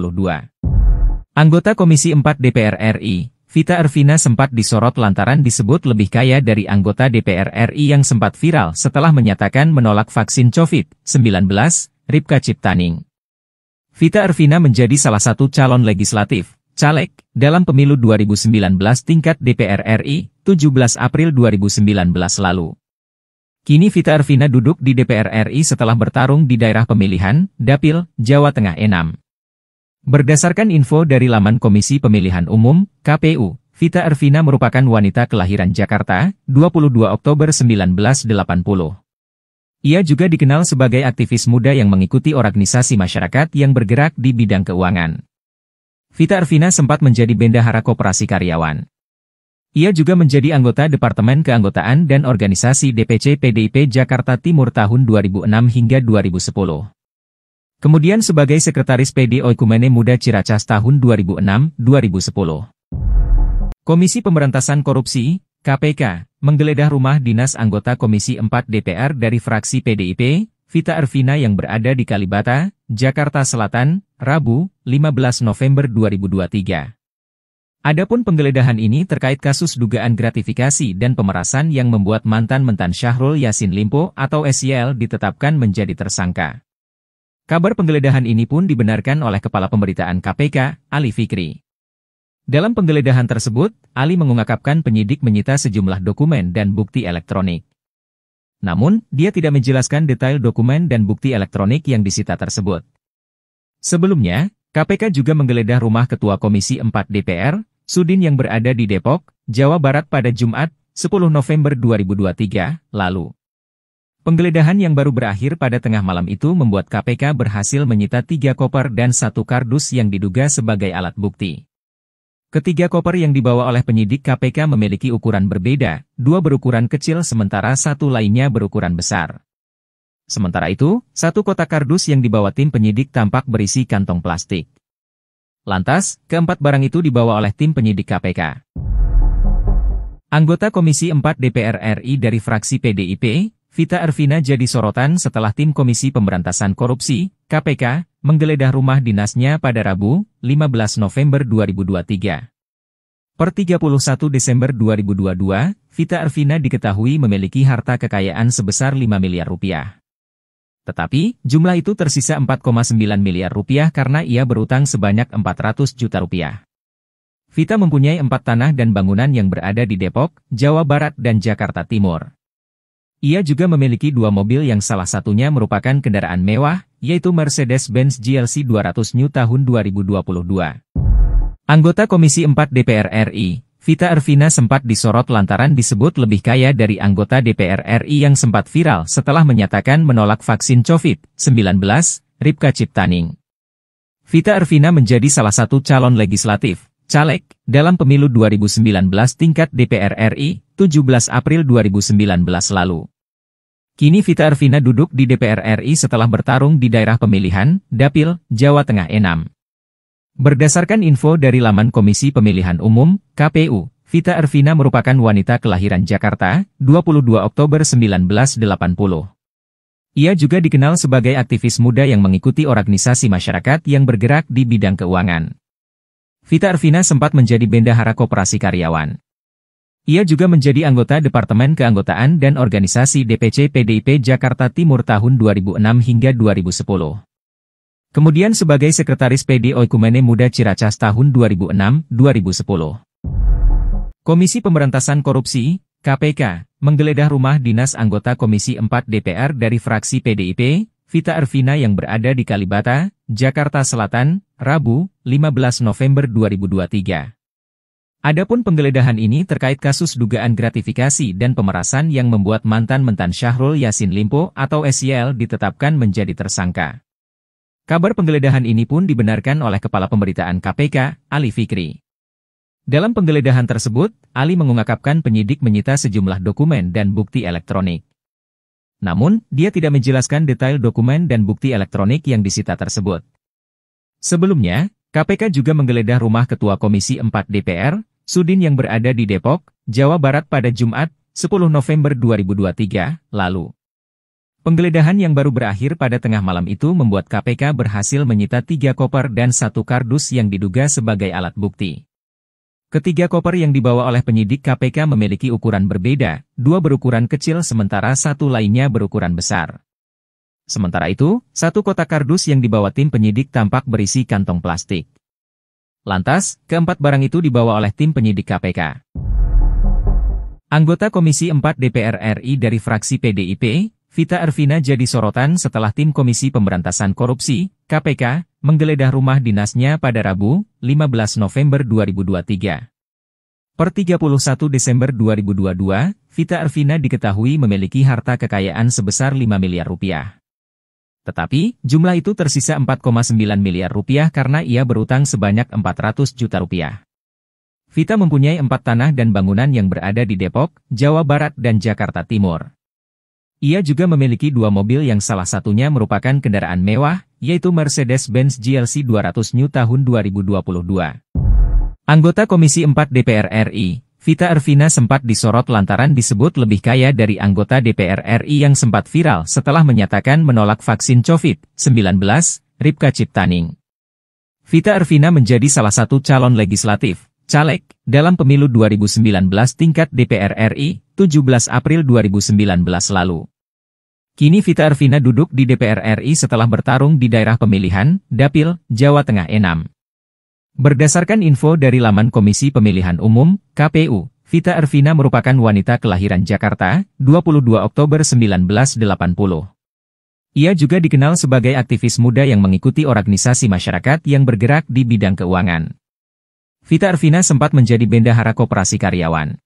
Anggota Komisi 4 DPR RI, Vita Arvina sempat disorot lantaran disebut lebih kaya dari anggota DPR RI yang sempat viral setelah menyatakan menolak vaksin COVID-19, Ripka Ciptaning. Vita Arvina menjadi salah satu calon legislatif, caleg, dalam pemilu 2019 tingkat DPR RI, 17 April 2019 lalu. Kini Vita Arvina duduk di DPR RI setelah bertarung di daerah pemilihan, Dapil, Jawa Tengah 6. Berdasarkan info dari laman Komisi Pemilihan Umum, KPU, Vita Arvina merupakan wanita kelahiran Jakarta, 22 Oktober 1980. Ia juga dikenal sebagai aktivis muda yang mengikuti organisasi masyarakat yang bergerak di bidang keuangan. Vita Arvina sempat menjadi bendahara koperasi karyawan. Ia juga menjadi anggota Departemen Keanggotaan dan Organisasi DPC PDIP Jakarta Timur tahun 2006 hingga 2010. Kemudian sebagai Sekretaris PD Oikumene Muda Ciracas tahun 2006-2010. Komisi Pemberantasan Korupsi, KPK, menggeledah rumah dinas anggota Komisi 4 DPR dari fraksi PDIP, Vita Arvina yang berada di Kalibata, Jakarta Selatan, Rabu, 15 November 2023. Adapun penggeledahan ini terkait kasus dugaan gratifikasi dan pemerasan yang membuat mantan Mentan Syahrul Yassin Limpo atau SYL ditetapkan menjadi tersangka. Kabar penggeledahan ini pun dibenarkan oleh Kepala Pemberitaan KPK, Ali Fikri. Dalam penggeledahan tersebut, Ali mengungkapkan penyidik menyita sejumlah dokumen dan bukti elektronik. Namun, dia tidak menjelaskan detail dokumen dan bukti elektronik yang disita tersebut. Sebelumnya, KPK juga menggeledah rumah Ketua Komisi 4 DPR, Sudin yang berada di Depok, Jawa Barat pada Jumat, 10 November 2023, lalu. Penggeledahan yang baru berakhir pada tengah malam itu membuat KPK berhasil menyita 3 koper dan 1 kardus yang diduga sebagai alat bukti. Ketiga koper yang dibawa oleh penyidik KPK memiliki ukuran berbeda, 2 berukuran kecil sementara 1 lainnya berukuran besar. Sementara itu, 1 kotak kardus yang dibawa tim penyidik tampak berisi kantong plastik. Lantas, keempat barang itu dibawa oleh tim penyidik KPK. Anggota Komisi 4 DPR RI dari fraksi PDIP, Vita Arvina jadi sorotan setelah tim Komisi Pemberantasan Korupsi, KPK, menggeledah rumah dinasnya pada Rabu, 15 November 2023. Per 31 Desember 2022, Vita Arvina diketahui memiliki harta kekayaan sebesar 5 miliar rupiah. Tetapi, jumlah itu tersisa 4,9 miliar rupiah karena ia berutang sebanyak 400 juta rupiah. Vita mempunyai 4 tanah dan bangunan yang berada di Depok, Jawa Barat dan Jakarta Timur. Ia juga memiliki 2 mobil yang salah satunya merupakan kendaraan mewah, yaitu Mercedes-Benz GLC 200 New tahun 2022. Anggota Komisi 4 DPR RI, Vita Arvina sempat disorot lantaran disebut lebih kaya dari anggota DPR RI yang sempat viral setelah menyatakan menolak vaksin COVID-19, Ripka Ciptaning. Vita Arvina menjadi salah satu calon legislatif, caleg, dalam pemilu 2019 tingkat DPR RI, 17 April 2019 lalu. Kini Vita Arvina duduk di DPR RI setelah bertarung di daerah pemilihan, Dapil, Jawa Tengah 6. Berdasarkan info dari laman Komisi Pemilihan Umum, KPU, Vita Arvina merupakan wanita kelahiran Jakarta, 22 Oktober 1980. Ia juga dikenal sebagai aktivis muda yang mengikuti organisasi masyarakat yang bergerak di bidang keuangan. Vita Arvina sempat menjadi bendahara koperasi karyawan. Ia juga menjadi anggota Departemen Keanggotaan dan Organisasi DPC PDIP Jakarta Timur tahun 2006 hingga 2010. Kemudian sebagai Sekretaris PD Oikumene Muda Ciracas tahun 2006-2010. Komisi Pemberantasan Korupsi, KPK, menggeledah rumah dinas anggota Komisi 4 DPR dari fraksi PDIP, Vita Arvina yang berada di Kalibata, Jakarta Selatan, Rabu, 15 November 2023. Adapun penggeledahan ini terkait kasus dugaan gratifikasi dan pemerasan yang membuat mantan Mentan Syahrul Yassin Limpo atau SYL ditetapkan menjadi tersangka. Kabar penggeledahan ini pun dibenarkan oleh Kepala Pemberitaan KPK, Ali Fikri. Dalam penggeledahan tersebut, Ali mengungkapkan penyidik menyita sejumlah dokumen dan bukti elektronik. Namun, dia tidak menjelaskan detail dokumen dan bukti elektronik yang disita tersebut. Sebelumnya, KPK juga menggeledah rumah Ketua Komisi 4 DPR, Sudin yang berada di Depok, Jawa Barat pada Jumat, 10 November 2023, lalu. Penggeledahan yang baru berakhir pada tengah malam itu membuat KPK berhasil menyita 3 koper dan 1 kardus yang diduga sebagai alat bukti. Ketiga koper yang dibawa oleh penyidik KPK memiliki ukuran berbeda, 2 berukuran kecil sementara 1 lainnya berukuran besar. Sementara itu, 1 kotak kardus yang dibawa tim penyidik tampak berisi kantong plastik. Lantas, keempat barang itu dibawa oleh tim penyidik KPK. Anggota Komisi 4 DPR RI dari fraksi PDIP, Vita Arvina jadi sorotan setelah tim Komisi Pemberantasan Korupsi, KPK, menggeledah rumah dinasnya pada Rabu, 15 November 2023. Per 31 Desember 2022, Vita Arvina diketahui memiliki harta kekayaan sebesar 5 miliar rupiah. Tetapi, jumlah itu tersisa 4,9 miliar rupiah karena ia berutang sebanyak 400 juta rupiah. Vita mempunyai 4 tanah dan bangunan yang berada di Depok, Jawa Barat dan Jakarta Timur. Ia juga memiliki 2 mobil yang salah satunya merupakan kendaraan mewah, yaitu Mercedes-Benz GLC 200 New tahun 2022. Anggota Komisi 4 DPR RI, Vita Arvina sempat disorot lantaran disebut lebih kaya dari anggota DPR RI yang sempat viral setelah menyatakan menolak vaksin COVID-19, Ripka Ciptaning. Vita Arvina menjadi salah satu calon legislatif, caleg, dalam pemilu 2019 tingkat DPR RI, 17 April 2019 lalu. Kini Vita Arvina duduk di DPR RI setelah bertarung di daerah pemilihan, Dapil, Jawa Tengah 6. Berdasarkan info dari laman Komisi Pemilihan Umum, KPU, Vita Arvina merupakan wanita kelahiran Jakarta, 22 Oktober 1980. Ia juga dikenal sebagai aktivis muda yang mengikuti organisasi masyarakat yang bergerak di bidang keuangan. Vita Arvina sempat menjadi bendahara koperasi karyawan.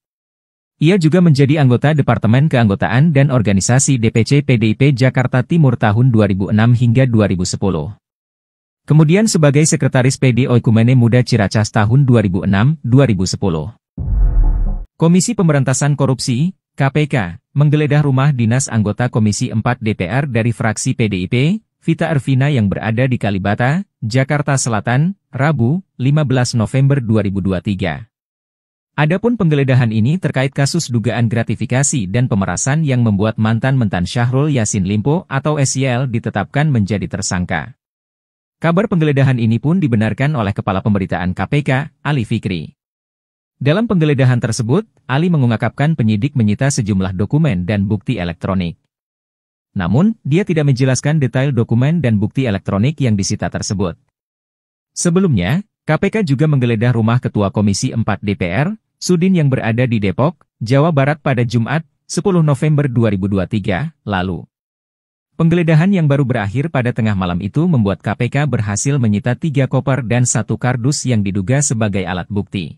Ia juga menjadi anggota Departemen Keanggotaan dan Organisasi DPC PDIP Jakarta Timur tahun 2006 hingga 2010. Kemudian sebagai Sekretaris PD Oikumene Muda Ciracas tahun 2006-2010. Komisi Pemberantasan Korupsi, KPK, menggeledah rumah dinas anggota Komisi 4 DPR dari fraksi PDIP, Vita Arvina yang berada di Kalibata, Jakarta Selatan, Rabu, 15 November 2023. Adapun penggeledahan ini terkait kasus dugaan gratifikasi dan pemerasan yang membuat mantan Mentan Syahrul Yassin Limpo atau SYL ditetapkan menjadi tersangka. Kabar penggeledahan ini pun dibenarkan oleh Kepala Pemberitaan KPK, Ali Fikri. Dalam penggeledahan tersebut, Ali mengungkapkan penyidik menyita sejumlah dokumen dan bukti elektronik. Namun, dia tidak menjelaskan detail dokumen dan bukti elektronik yang disita tersebut. Sebelumnya, KPK juga menggeledah rumah Ketua Komisi 4 DPR, Sudin yang berada di Depok, Jawa Barat pada Jumat, 10 November 2023, lalu. Penggeledahan yang baru berakhir pada tengah malam itu membuat KPK berhasil menyita 3 koper dan 1 kardus yang diduga sebagai alat bukti.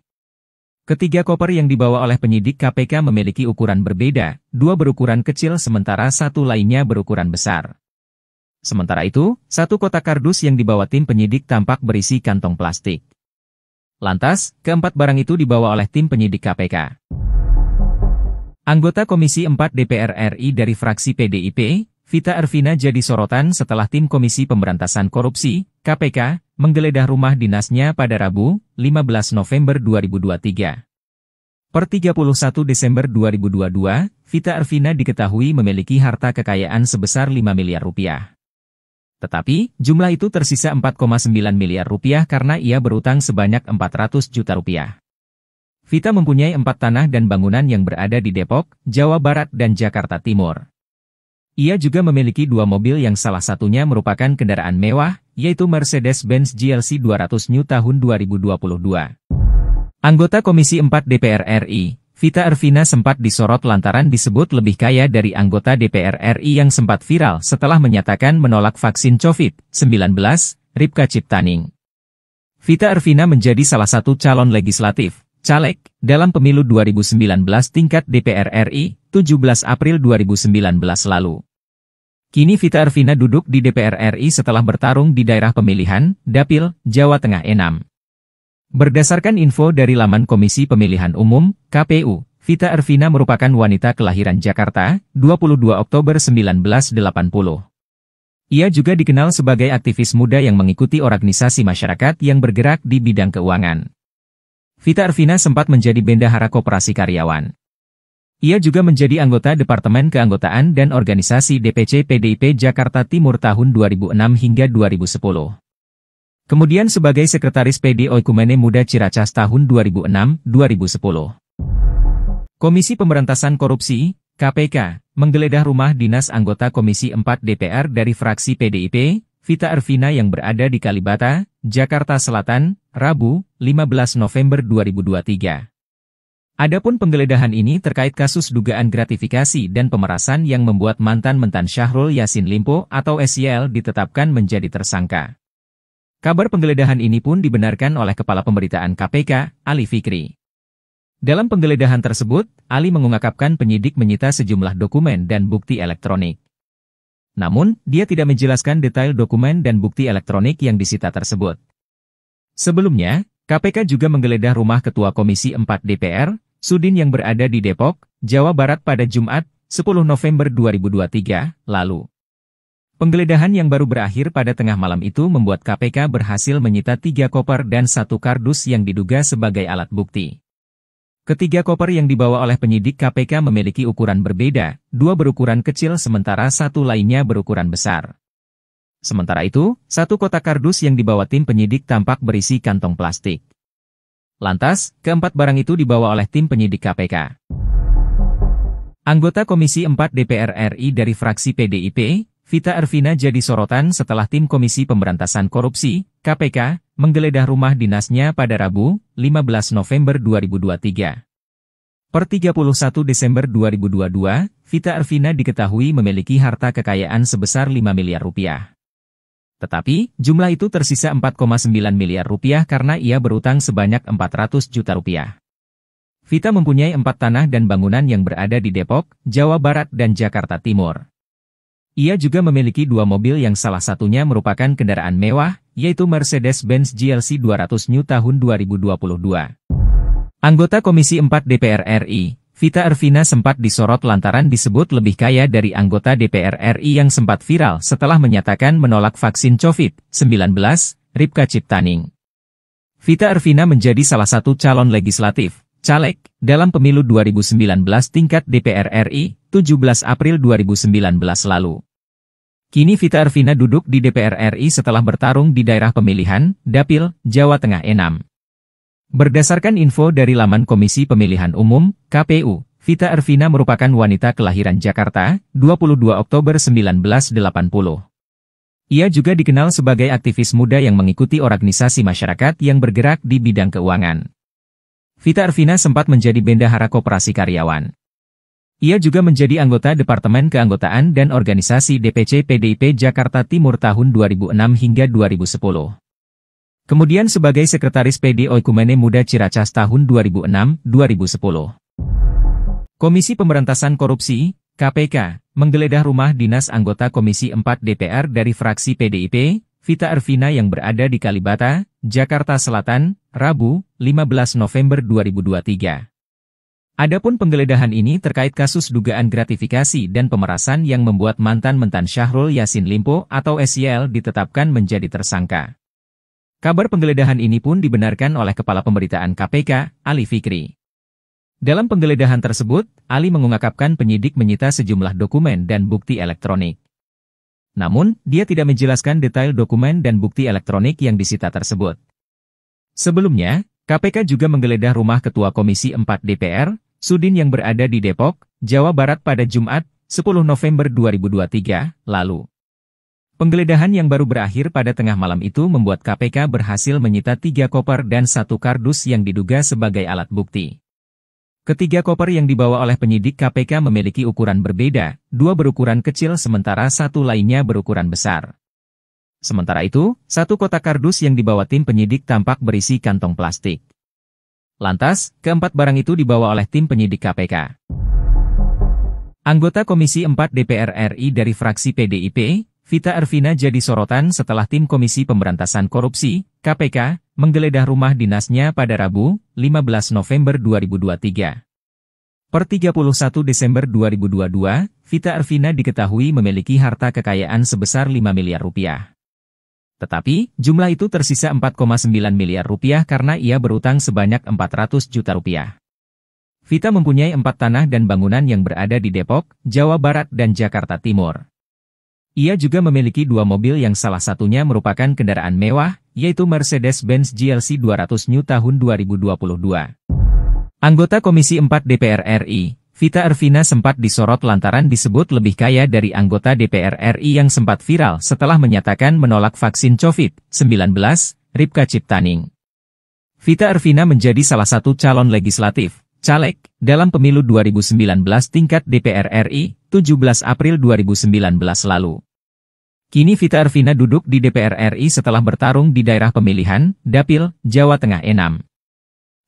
Ketiga koper yang dibawa oleh penyidik KPK memiliki ukuran berbeda, 2 berukuran kecil sementara 1 lainnya berukuran besar. Sementara itu, 1 kotak kardus yang dibawa tim penyidik tampak berisi kantong plastik. Lantas, keempat barang itu dibawa oleh tim penyidik KPK. Anggota Komisi 4 DPR RI dari fraksi PDIP, Vita Arvina jadi sorotan setelah tim Komisi Pemberantasan Korupsi, KPK, menggeledah rumah dinasnya pada Rabu, 15 November 2023. Per 31 Desember 2022, Vita Arvina diketahui memiliki harta kekayaan sebesar 5 miliar rupiah. Tetapi, jumlah itu tersisa 4,9 miliar rupiah karena ia berutang sebanyak 400 juta rupiah. Vita mempunyai 4 tanah dan bangunan yang berada di Depok, Jawa Barat dan Jakarta Timur. Ia juga memiliki 2 mobil yang salah satunya merupakan kendaraan mewah, yaitu Mercedes-Benz GLC 200 New tahun 2022. Anggota Komisi 4 DPR RI, Vita Arvina sempat disorot lantaran disebut lebih kaya dari anggota DPR RI yang sempat viral setelah menyatakan menolak vaksin COVID-19, Ripka Ciptaning. Vita Arvina menjadi salah satu calon legislatif, caleg, dalam pemilu 2019 tingkat DPR RI, 17 April 2019 lalu. Kini Vita Arvina duduk di DPR RI setelah bertarung di daerah pemilihan, Dapil, Jawa Tengah 6. Berdasarkan info dari laman Komisi Pemilihan Umum, KPU, Vita Arvina merupakan wanita kelahiran Jakarta, 22 Oktober 1980. Ia juga dikenal sebagai aktivis muda yang mengikuti organisasi masyarakat yang bergerak di bidang keuangan. Vita Arvina sempat menjadi bendahara koperasi karyawan. Ia juga menjadi anggota Departemen Keanggotaan dan Organisasi DPC PDIP Jakarta Timur tahun 2006 hingga 2010. Kemudian sebagai Sekretaris PD Oikumene Muda Ciracas tahun 2006-2010. Komisi Pemberantasan Korupsi, KPK, menggeledah rumah dinas anggota Komisi 4 DPR dari fraksi PDIP, Vita Arvina yang berada di Kalibata, Jakarta Selatan, Rabu, 15 November 2023. Adapun penggeledahan ini terkait kasus dugaan gratifikasi dan pemerasan yang membuat mantan Mentan Syahrul Yassin Limpo atau SYL ditetapkan menjadi tersangka. Kabar penggeledahan ini pun dibenarkan oleh Kepala Pemberitaan KPK, Ali Fikri. Dalam penggeledahan tersebut, Ali mengungkapkan penyidik menyita sejumlah dokumen dan bukti elektronik. Namun, dia tidak menjelaskan detail dokumen dan bukti elektronik yang disita tersebut. Sebelumnya, KPK juga menggeledah rumah Ketua Komisi 4 DPR, Sudin yang berada di Depok, Jawa Barat pada Jumat, 10 November 2023, lalu. Penggeledahan yang baru berakhir pada tengah malam itu membuat KPK berhasil menyita 3 koper dan 1 kardus yang diduga sebagai alat bukti. Ketiga koper yang dibawa oleh penyidik KPK memiliki ukuran berbeda, 2 berukuran kecil sementara 1 lainnya berukuran besar. Sementara itu, 1 kotak kardus yang dibawa tim penyidik tampak berisi kantong plastik. Lantas, keempat barang itu dibawa oleh tim penyidik KPK. Anggota Komisi 4 DPR RI dari fraksi PDIP, Vita Arvina jadi sorotan setelah tim Komisi Pemberantasan Korupsi, KPK, menggeledah rumah dinasnya pada Rabu, 15 November 2023. Per 31 Desember 2022, Vita Arvina diketahui memiliki harta kekayaan sebesar 5 miliar rupiah. Tetapi, jumlah itu tersisa 4,9 miliar rupiah karena ia berutang sebanyak 400 juta rupiah. Vita mempunyai 4 tanah dan bangunan yang berada di Depok, Jawa Barat dan Jakarta Timur. Ia juga memiliki 2 mobil yang salah satunya merupakan kendaraan mewah, yaitu Mercedes-Benz GLC 200 New tahun 2022. Anggota Komisi 4 DPR RI, Vita Arvina sempat disorot lantaran disebut lebih kaya dari anggota DPR RI yang sempat viral setelah menyatakan menolak vaksin COVID-19, Ripka Ciptaning. Vita Arvina menjadi salah satu calon legislatif, caleg, dalam pemilu 2019 tingkat DPR RI, 17 April 2019 lalu. Kini Vita Arvina duduk di DPR RI setelah bertarung di daerah pemilihan, Dapil, Jawa Tengah 6. Berdasarkan info dari laman Komisi Pemilihan Umum, KPU, Vita Arvina merupakan wanita kelahiran Jakarta, 22 Oktober 1980. Ia juga dikenal sebagai aktivis muda yang mengikuti organisasi masyarakat yang bergerak di bidang keuangan. Vita Arvina sempat menjadi bendahara koperasi karyawan. Ia juga menjadi anggota Departemen Keanggotaan dan Organisasi DPC PDIP Jakarta Timur tahun 2006 hingga 2010. Kemudian sebagai Sekretaris PD Oikumene Muda Ciracas tahun 2006-2010. Komisi Pemberantasan Korupsi, KPK, menggeledah rumah dinas anggota Komisi 4 DPR dari fraksi PDIP, Vita Arvina yang berada di Kalibata, Jakarta Selatan, Rabu, 15 November 2023. Adapun penggeledahan ini terkait kasus dugaan gratifikasi dan pemerasan yang membuat mantan-mentan Syahrul Yassin Limpo atau SYL ditetapkan menjadi tersangka. Kabar penggeledahan ini pun dibenarkan oleh Kepala Pemberitaan KPK, Ali Fikri. Dalam penggeledahan tersebut, Ali mengungkapkan penyidik menyita sejumlah dokumen dan bukti elektronik. Namun, dia tidak menjelaskan detail dokumen dan bukti elektronik yang disita tersebut. Sebelumnya, KPK juga menggeledah rumah Ketua Komisi 4 DPR, Sudin yang berada di Depok, Jawa Barat pada Jumat, 10 November 2023, lalu. Penggeledahan yang baru berakhir pada tengah malam itu membuat KPK berhasil menyita 3 koper dan 1 kardus yang diduga sebagai alat bukti. Ketiga koper yang dibawa oleh penyidik KPK memiliki ukuran berbeda, 2 berukuran kecil sementara 1 lainnya berukuran besar. Sementara itu, 1 kotak kardus yang dibawa tim penyidik tampak berisi kantong plastik. Lantas, keempat barang itu dibawa oleh tim penyidik KPK. Anggota Komisi 4 DPR RI dari fraksi PDIP, Vita Arvina jadi sorotan setelah tim Komisi Pemberantasan Korupsi, KPK, menggeledah rumah dinasnya pada Rabu, 15 November 2023. Per 31 Desember 2022, Vita Arvina diketahui memiliki harta kekayaan sebesar 5 miliar rupiah. Tetapi, jumlah itu tersisa 4,9 miliar rupiah karena ia berutang sebanyak 400 juta rupiah. Vita mempunyai 4 tanah dan bangunan yang berada di Depok, Jawa Barat dan Jakarta Timur. Ia juga memiliki 2 mobil yang salah satunya merupakan kendaraan mewah, yaitu Mercedes-Benz GLC 200 New tahun 2022. Anggota Komisi 4 DPR RI, Vita Arvina sempat disorot lantaran disebut lebih kaya dari anggota DPR RI yang sempat viral setelah menyatakan menolak vaksin COVID-19, Ripka Ciptaning. Vita Arvina menjadi salah satu calon legislatif, caleg, dalam pemilu 2019 tingkat DPR RI, 17 April 2019 lalu. Kini Vita Arvina duduk di DPR RI setelah bertarung di daerah pemilihan, Dapil, Jawa Tengah 6.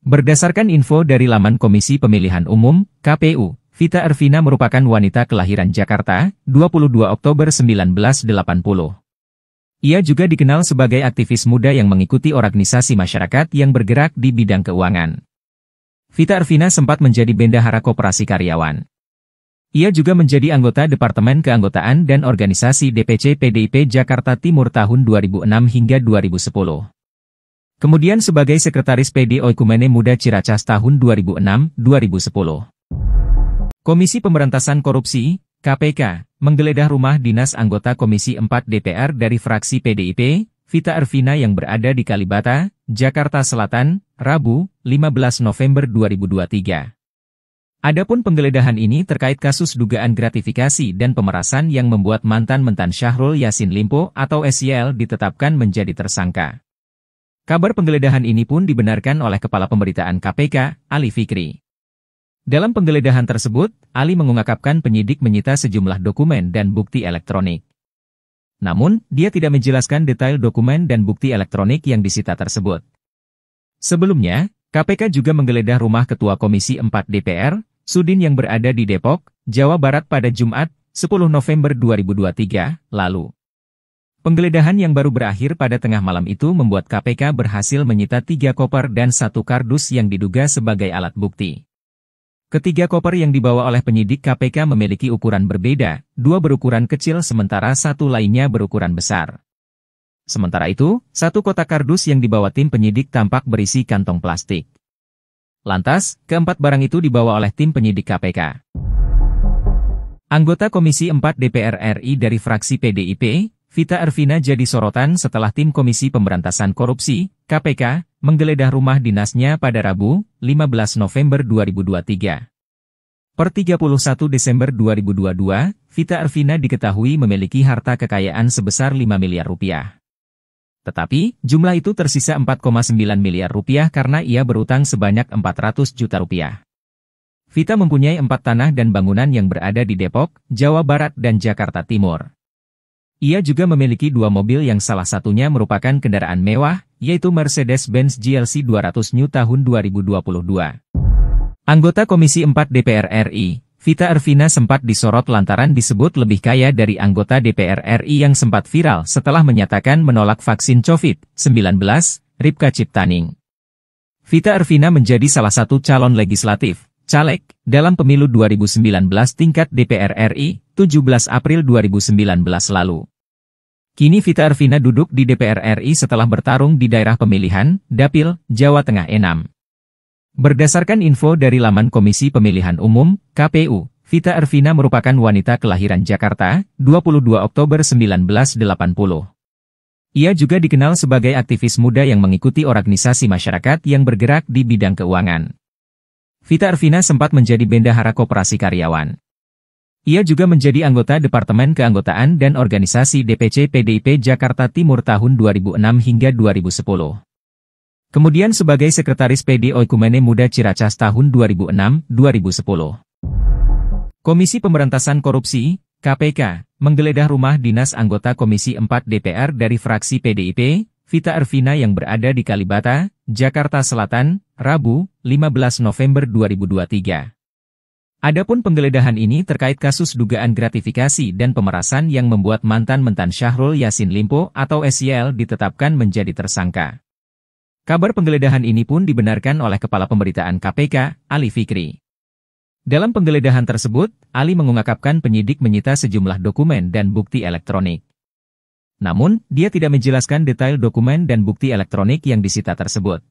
Berdasarkan info dari laman Komisi Pemilihan Umum, KPU, Vita Ervina merupakan wanita kelahiran Jakarta, 22 Oktober 1980. Ia juga dikenal sebagai aktivis muda yang mengikuti organisasi masyarakat yang bergerak di bidang keuangan. Vita Ervina sempat menjadi bendahara koperasi karyawan. Ia juga menjadi anggota Departemen Keanggotaan dan Organisasi DPC PDIP Jakarta Timur tahun 2006 hingga 2010. Kemudian sebagai Sekretaris PD Oikumene Muda Ciracas tahun 2006-2010. Komisi Pemberantasan Korupsi, KPK, menggeledah rumah dinas anggota Komisi 4 DPR dari fraksi PDIP, Vita Ervina yang berada di Kalibata, Jakarta Selatan, Rabu, 15 November 2023. Adapun penggeledahan ini terkait kasus dugaan gratifikasi dan pemerasan yang membuat mantan Mentan Syahrul Yassin Limpo atau SYL ditetapkan menjadi tersangka. Kabar penggeledahan ini pun dibenarkan oleh Kepala Pemberitaan KPK, Ali Fikri. Dalam penggeledahan tersebut, Ali mengungkapkan penyidik menyita sejumlah dokumen dan bukti elektronik. Namun, dia tidak menjelaskan detail dokumen dan bukti elektronik yang disita tersebut. Sebelumnya, KPK juga menggeledah rumah Ketua Komisi 4 DPR, Sudin yang berada di Depok, Jawa Barat pada Jumat, 10 November 2023, lalu. Penggeledahan yang baru berakhir pada tengah malam itu membuat KPK berhasil menyita 3 koper dan 1 kardus yang diduga sebagai alat bukti. Ketiga koper yang dibawa oleh penyidik KPK memiliki ukuran berbeda, 2 berukuran kecil sementara 1 lainnya berukuran besar. Sementara itu, 1 kotak kardus yang dibawa tim penyidik tampak berisi kantong plastik. Lantas, keempat barang itu dibawa oleh tim penyidik KPK. Anggota Komisi 4 DPR RI dari fraksi PDIP, Vita Ervina jadi sorotan setelah tim Komisi Pemberantasan Korupsi, KPK, menggeledah rumah dinasnya pada Rabu, 15 November 2023. Per 31 Desember 2022, Vita Ervina diketahui memiliki harta kekayaan sebesar 5 miliar rupiah. Tetapi, jumlah itu tersisa 4,9 miliar rupiah karena ia berutang sebanyak 400 juta rupiah. Vita mempunyai 4 tanah dan bangunan yang berada di Depok, Jawa Barat dan Jakarta Timur. Ia juga memiliki 2 mobil yang salah satunya merupakan kendaraan mewah, yaitu Mercedes-Benz GLC 200 New tahun 2022. Anggota Komisi 4 DPR RI, Vita Ervina sempat disorot lantaran disebut lebih kaya dari anggota DPR RI yang sempat viral setelah menyatakan menolak vaksin COVID-19, Ripka Ciptaning. Vita Ervina menjadi salah satu calon legislatif, caleg, dalam pemilu 2019 tingkat DPR RI, 17 April 2019 lalu. Kini Vita Ervina duduk di DPR RI setelah bertarung di daerah pemilihan, Dapil, Jawa Tengah 6. Berdasarkan info dari laman Komisi Pemilihan Umum, KPU, Vita Ervina merupakan wanita kelahiran Jakarta, 22 Oktober 1980. Ia juga dikenal sebagai aktivis muda yang mengikuti organisasi masyarakat yang bergerak di bidang keuangan. Vita Ervina sempat menjadi bendahara koperasi karyawan. Ia juga menjadi anggota Departemen Keanggotaan dan Organisasi DPC PDIP Jakarta Timur tahun 2006 hingga 2010. Kemudian sebagai Sekretaris PD Oikumene Muda Ciracas tahun 2006-2010. Komisi Pemberantasan Korupsi, KPK, menggeledah rumah dinas anggota Komisi 4 DPR dari fraksi PDIP, Vita Ervina yang berada di Kalibata, Jakarta Selatan, Rabu, 15 November 2023. Adapun penggeledahan ini terkait kasus dugaan gratifikasi dan pemerasan yang membuat mantan Mentan Syahrul Yassin Limpo atau SYL ditetapkan menjadi tersangka. Kabar penggeledahan ini pun dibenarkan oleh Kepala Pemberitaan KPK, Ali Fikri. Dalam penggeledahan tersebut, Ali mengungkapkan penyidik menyita sejumlah dokumen dan bukti elektronik. Namun, dia tidak menjelaskan detail dokumen dan bukti elektronik yang disita tersebut.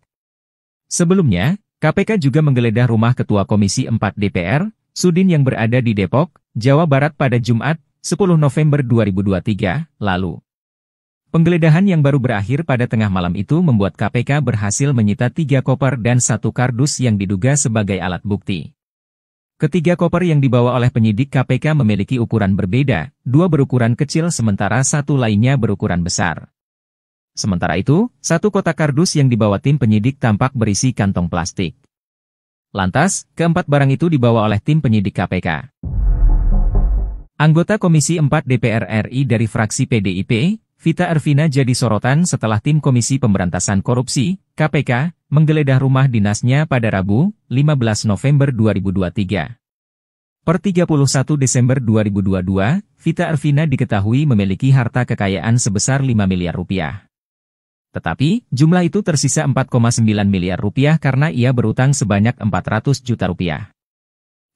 Sebelumnya, KPK juga menggeledah rumah Ketua Komisi 4 DPR, Sudin yang berada di Depok, Jawa Barat pada Jumat, 10 November 2023, lalu. Penggeledahan yang baru berakhir pada tengah malam itu membuat KPK berhasil menyita 3 koper dan 1 kardus yang diduga sebagai alat bukti. Ketiga koper yang dibawa oleh penyidik KPK memiliki ukuran berbeda, 2 berukuran kecil sementara 1 lainnya berukuran besar. Sementara itu, 1 kotak kardus yang dibawa tim penyidik tampak berisi kantong plastik. Lantas, keempat barang itu dibawa oleh tim penyidik KPK. Anggota Komisi 4 DPR RI dari fraksi PDIP, Vita Ervina jadi sorotan setelah tim Komisi Pemberantasan Korupsi, KPK, menggeledah rumah dinasnya pada Rabu, 15 November 2023. Per 31 Desember 2022, Vita Arvina diketahui memiliki harta kekayaan sebesar 5 miliar rupiah. Tetapi, jumlah itu tersisa 4,9 miliar rupiah karena ia berutang sebanyak 400 juta rupiah.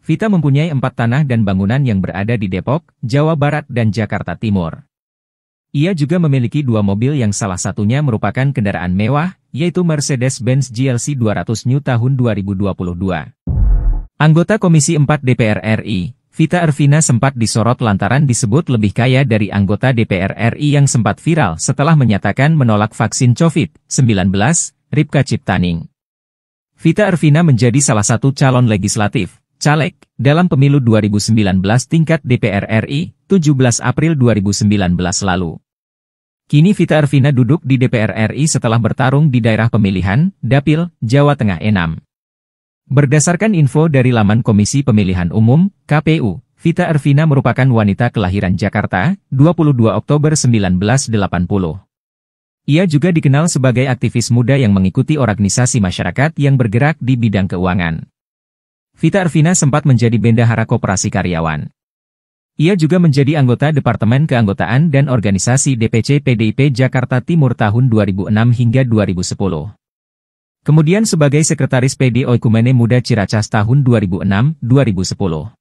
Vita mempunyai 4 tanah dan bangunan yang berada di Depok, Jawa Barat dan Jakarta Timur. Ia juga memiliki 2 mobil yang salah satunya merupakan kendaraan mewah, yaitu Mercedes-Benz GLC 200 New tahun 2022. Anggota Komisi 4 DPR RI, Vita Arvina sempat disorot lantaran disebut lebih kaya dari anggota DPR RI yang sempat viral setelah menyatakan menolak vaksin COVID-19, Ripka Ciptaning. Vita Arvina menjadi salah satu calon legislatif, caleg, dalam pemilu 2019 tingkat DPR RI, 17 April 2019 lalu. Kini Vita Arvina duduk di DPR RI setelah bertarung di daerah pemilihan, Dapil, Jawa Tengah 6. Berdasarkan info dari laman Komisi Pemilihan Umum, KPU, Vita Arvina merupakan wanita kelahiran Jakarta, 22 Oktober 1980. Ia juga dikenal sebagai aktivis muda yang mengikuti organisasi masyarakat yang bergerak di bidang keuangan. Vita Arvina sempat menjadi bendahara koperasi karyawan. Ia juga menjadi anggota Departemen Keanggotaan dan Organisasi DPC PDIP Jakarta Timur tahun 2006 hingga 2010. Kemudian sebagai Sekretaris PD Oikumene Muda Ciracas tahun 2006-2010.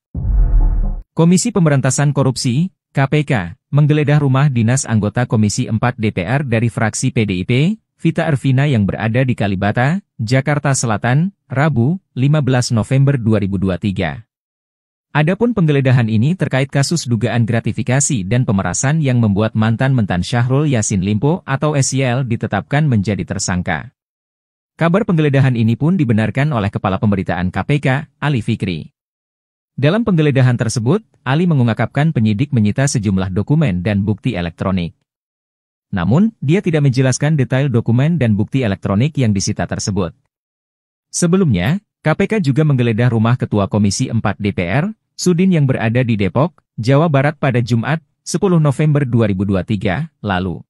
Komisi Pemberantasan Korupsi, KPK, menggeledah rumah dinas anggota Komisi 4 DPR dari fraksi PDIP, Vita Arvina yang berada di Kalibata, Jakarta Selatan, Rabu, 15 November 2023. Adapun penggeledahan ini terkait kasus dugaan gratifikasi dan pemerasan yang membuat mantan Mentan Syahrul Yassin Limpo atau SYL ditetapkan menjadi tersangka. Kabar penggeledahan ini pun dibenarkan oleh Kepala Pemberitaan KPK, Ali Fikri. Dalam penggeledahan tersebut, Ali mengungkapkan penyidik menyita sejumlah dokumen dan bukti elektronik. Namun, dia tidak menjelaskan detail dokumen dan bukti elektronik yang disita tersebut. Sebelumnya, KPK juga menggeledah rumah Ketua Komisi 4 DPR, Sudin yang berada di Depok, Jawa Barat pada Jumat, 10 November 2023, lalu.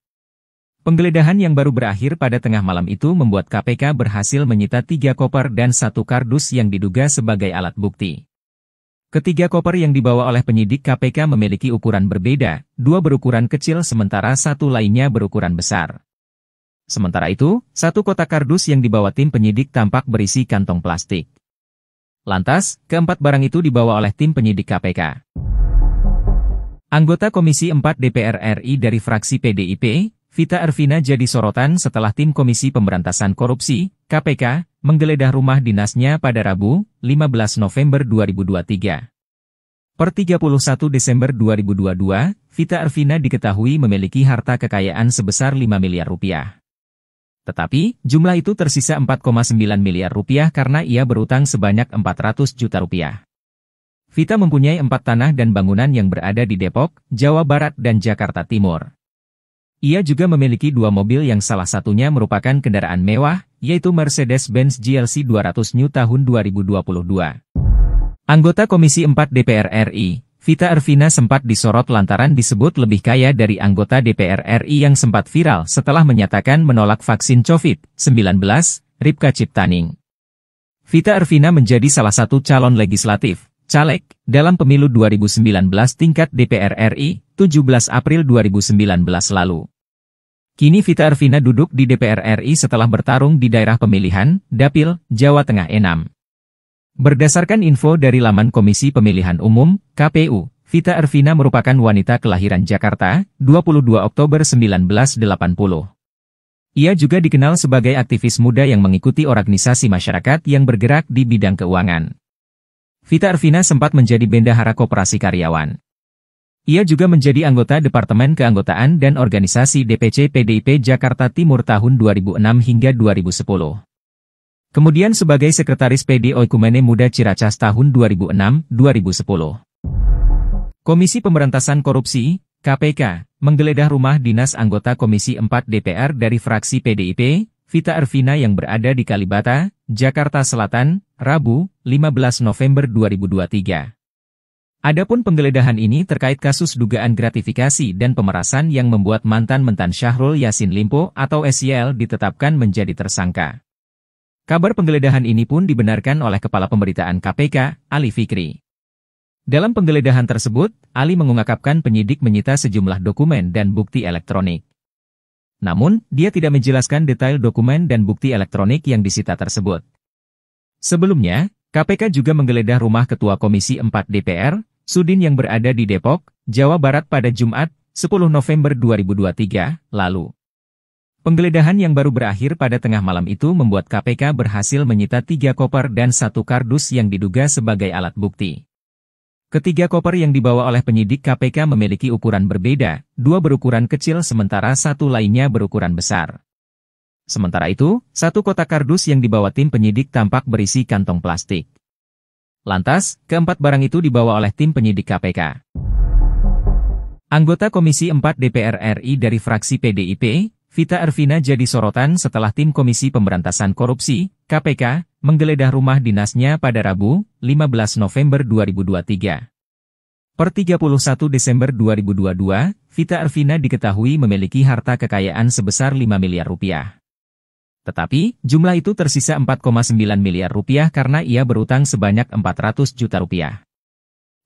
Penggeledahan yang baru berakhir pada tengah malam itu membuat KPK berhasil menyita 3 koper dan 1 kardus yang diduga sebagai alat bukti. Ketiga koper yang dibawa oleh penyidik KPK memiliki ukuran berbeda, 2 berukuran kecil sementara 1 lainnya berukuran besar. Sementara itu, 1 kotak kardus yang dibawa tim penyidik tampak berisi kantong plastik. Lantas, keempat barang itu dibawa oleh tim penyidik KPK. Anggota Komisi 4 DPR RI dari fraksi PDIP, Vita Arvina jadi sorotan setelah tim Komisi Pemberantasan Korupsi, KPK, menggeledah rumah dinasnya pada Rabu, 15 November 2023. Per 31 Desember 2022, Vita Arvina diketahui memiliki harta kekayaan sebesar 5 miliar rupiah. Tetapi, jumlah itu tersisa 4,9 miliar rupiah karena ia berutang sebanyak 400 juta rupiah. Vita mempunyai 4 tanah dan bangunan yang berada di Depok, Jawa Barat dan Jakarta Timur. Ia juga memiliki 2 mobil yang salah satunya merupakan kendaraan mewah, yaitu Mercedes-Benz GLC 200 New tahun 2022. Anggota Komisi 4 DPR RI, Vita Arvina sempat disorot lantaran disebut lebih kaya dari anggota DPR RI yang sempat viral setelah menyatakan menolak vaksin COVID-19, Ripka Ciptaning. Vita Arvina menjadi salah satu calon legislatif, caleg, dalam pemilu 2019 tingkat DPR RI, 17 April 2019 lalu. Kini Vita Arvina duduk di DPR RI setelah bertarung di daerah pemilihan, Dapil, Jawa Tengah 6. Berdasarkan info dari laman Komisi Pemilihan Umum, KPU, Vita Arvina merupakan wanita kelahiran Jakarta, 22 Oktober 1980. Ia juga dikenal sebagai aktivis muda yang mengikuti organisasi masyarakat yang bergerak di bidang keuangan. Vita Arvina sempat menjadi bendahara koperasi karyawan. Ia juga menjadi anggota Departemen Keanggotaan dan Organisasi DPC PDIP Jakarta Timur tahun 2006 hingga 2010. Kemudian sebagai Sekretaris PD Oikumene Muda Ciracas tahun 2006-2010. Komisi Pemberantasan Korupsi, KPK, menggeledah rumah dinas anggota Komisi 4 DPR dari fraksi PDIP, Vita Arvina yang berada di Kalibata, Jakarta Selatan, Rabu, 15 November 2023. Adapun penggeledahan ini terkait kasus dugaan gratifikasi dan pemerasan yang membuat mantan Mentan Syahrul Yassin Limpo atau SYL ditetapkan menjadi tersangka. Kabar penggeledahan ini pun dibenarkan oleh Kepala Pemberitaan KPK, Ali Fikri. Dalam penggeledahan tersebut, Ali mengungkapkan penyidik menyita sejumlah dokumen dan bukti elektronik. Namun, dia tidak menjelaskan detail dokumen dan bukti elektronik yang disita tersebut. Sebelumnya, KPK juga menggeledah rumah Ketua Komisi 4 DPR, Sudin yang berada di Depok, Jawa Barat pada Jumat, 10 November 2023, lalu. Penggeledahan yang baru berakhir pada tengah malam itu membuat KPK berhasil menyita 3 koper dan 1 kardus yang diduga sebagai alat bukti. Ketiga koper yang dibawa oleh penyidik KPK memiliki ukuran berbeda, 2 berukuran kecil sementara 1 lainnya berukuran besar. Sementara itu, 1 kotak kardus yang dibawa tim penyidik tampak berisi kantong plastik. Lantas, keempat barang itu dibawa oleh tim penyidik KPK. Anggota Komisi 4 DPR RI dari fraksi PDIP, Vita Arvina jadi sorotan setelah tim Komisi Pemberantasan Korupsi, KPK, menggeledah rumah dinasnya pada Rabu, 15 November 2023. Per 31 Desember 2022, Vita Arvina diketahui memiliki harta kekayaan sebesar 5 miliar rupiah. Tetapi, jumlah itu tersisa 4,9 miliar rupiah karena ia berutang sebanyak 400 juta rupiah.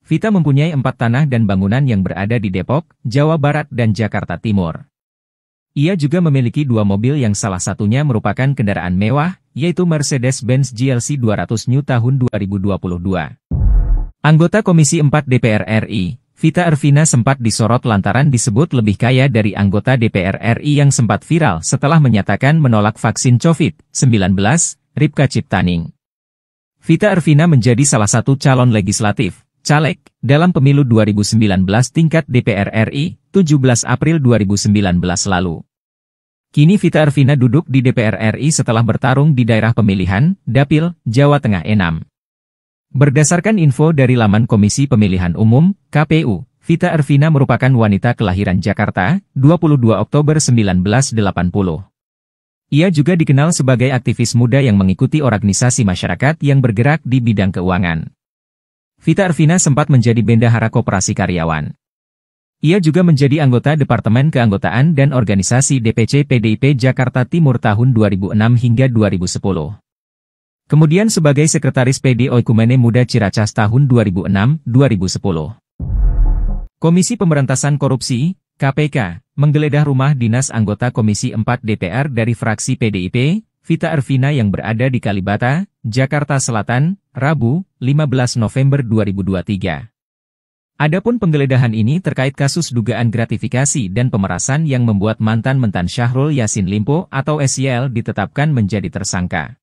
Vita mempunyai 4 tanah dan bangunan yang berada di Depok, Jawa Barat dan Jakarta Timur. Ia juga memiliki 2 mobil yang salah satunya merupakan kendaraan mewah, yaitu Mercedes-Benz GLC 200 New tahun 2022. Anggota Komisi 4 DPR RI, Vita Arvina sempat disorot lantaran disebut lebih kaya dari anggota DPR RI yang sempat viral setelah menyatakan menolak vaksin COVID-19, Ripka Ciptaning. Vita Arvina menjadi salah satu calon legislatif, caleg, dalam pemilu 2019 tingkat DPR RI, 17 April 2019 lalu. Kini Vita Arvina duduk di DPR RI setelah bertarung di daerah pemilihan, Dapil, Jawa Tengah 6. Berdasarkan info dari laman Komisi Pemilihan Umum, KPU, Vita Arvina merupakan wanita kelahiran Jakarta, 22 Oktober 1980. Ia juga dikenal sebagai aktivis muda yang mengikuti organisasi masyarakat yang bergerak di bidang keuangan. Vita Arvina sempat menjadi bendahara koperasi karyawan. Ia juga menjadi anggota Departemen Keanggotaan dan Organisasi DPC PDIP Jakarta Timur tahun 2006 hingga 2010. Kemudian sebagai Sekretaris PD Oikumene Muda Ciracas tahun 2006-2010. Komisi Pemberantasan Korupsi, KPK, menggeledah rumah dinas anggota Komisi 4 DPR dari fraksi PDIP, Vita Arvina yang berada di Kalibata, Jakarta Selatan, Rabu, 15 November 2023. Adapun penggeledahan ini terkait kasus dugaan gratifikasi dan pemerasan yang membuat mantan Mentan Syahrul Yassin Limpo atau SYL ditetapkan menjadi tersangka.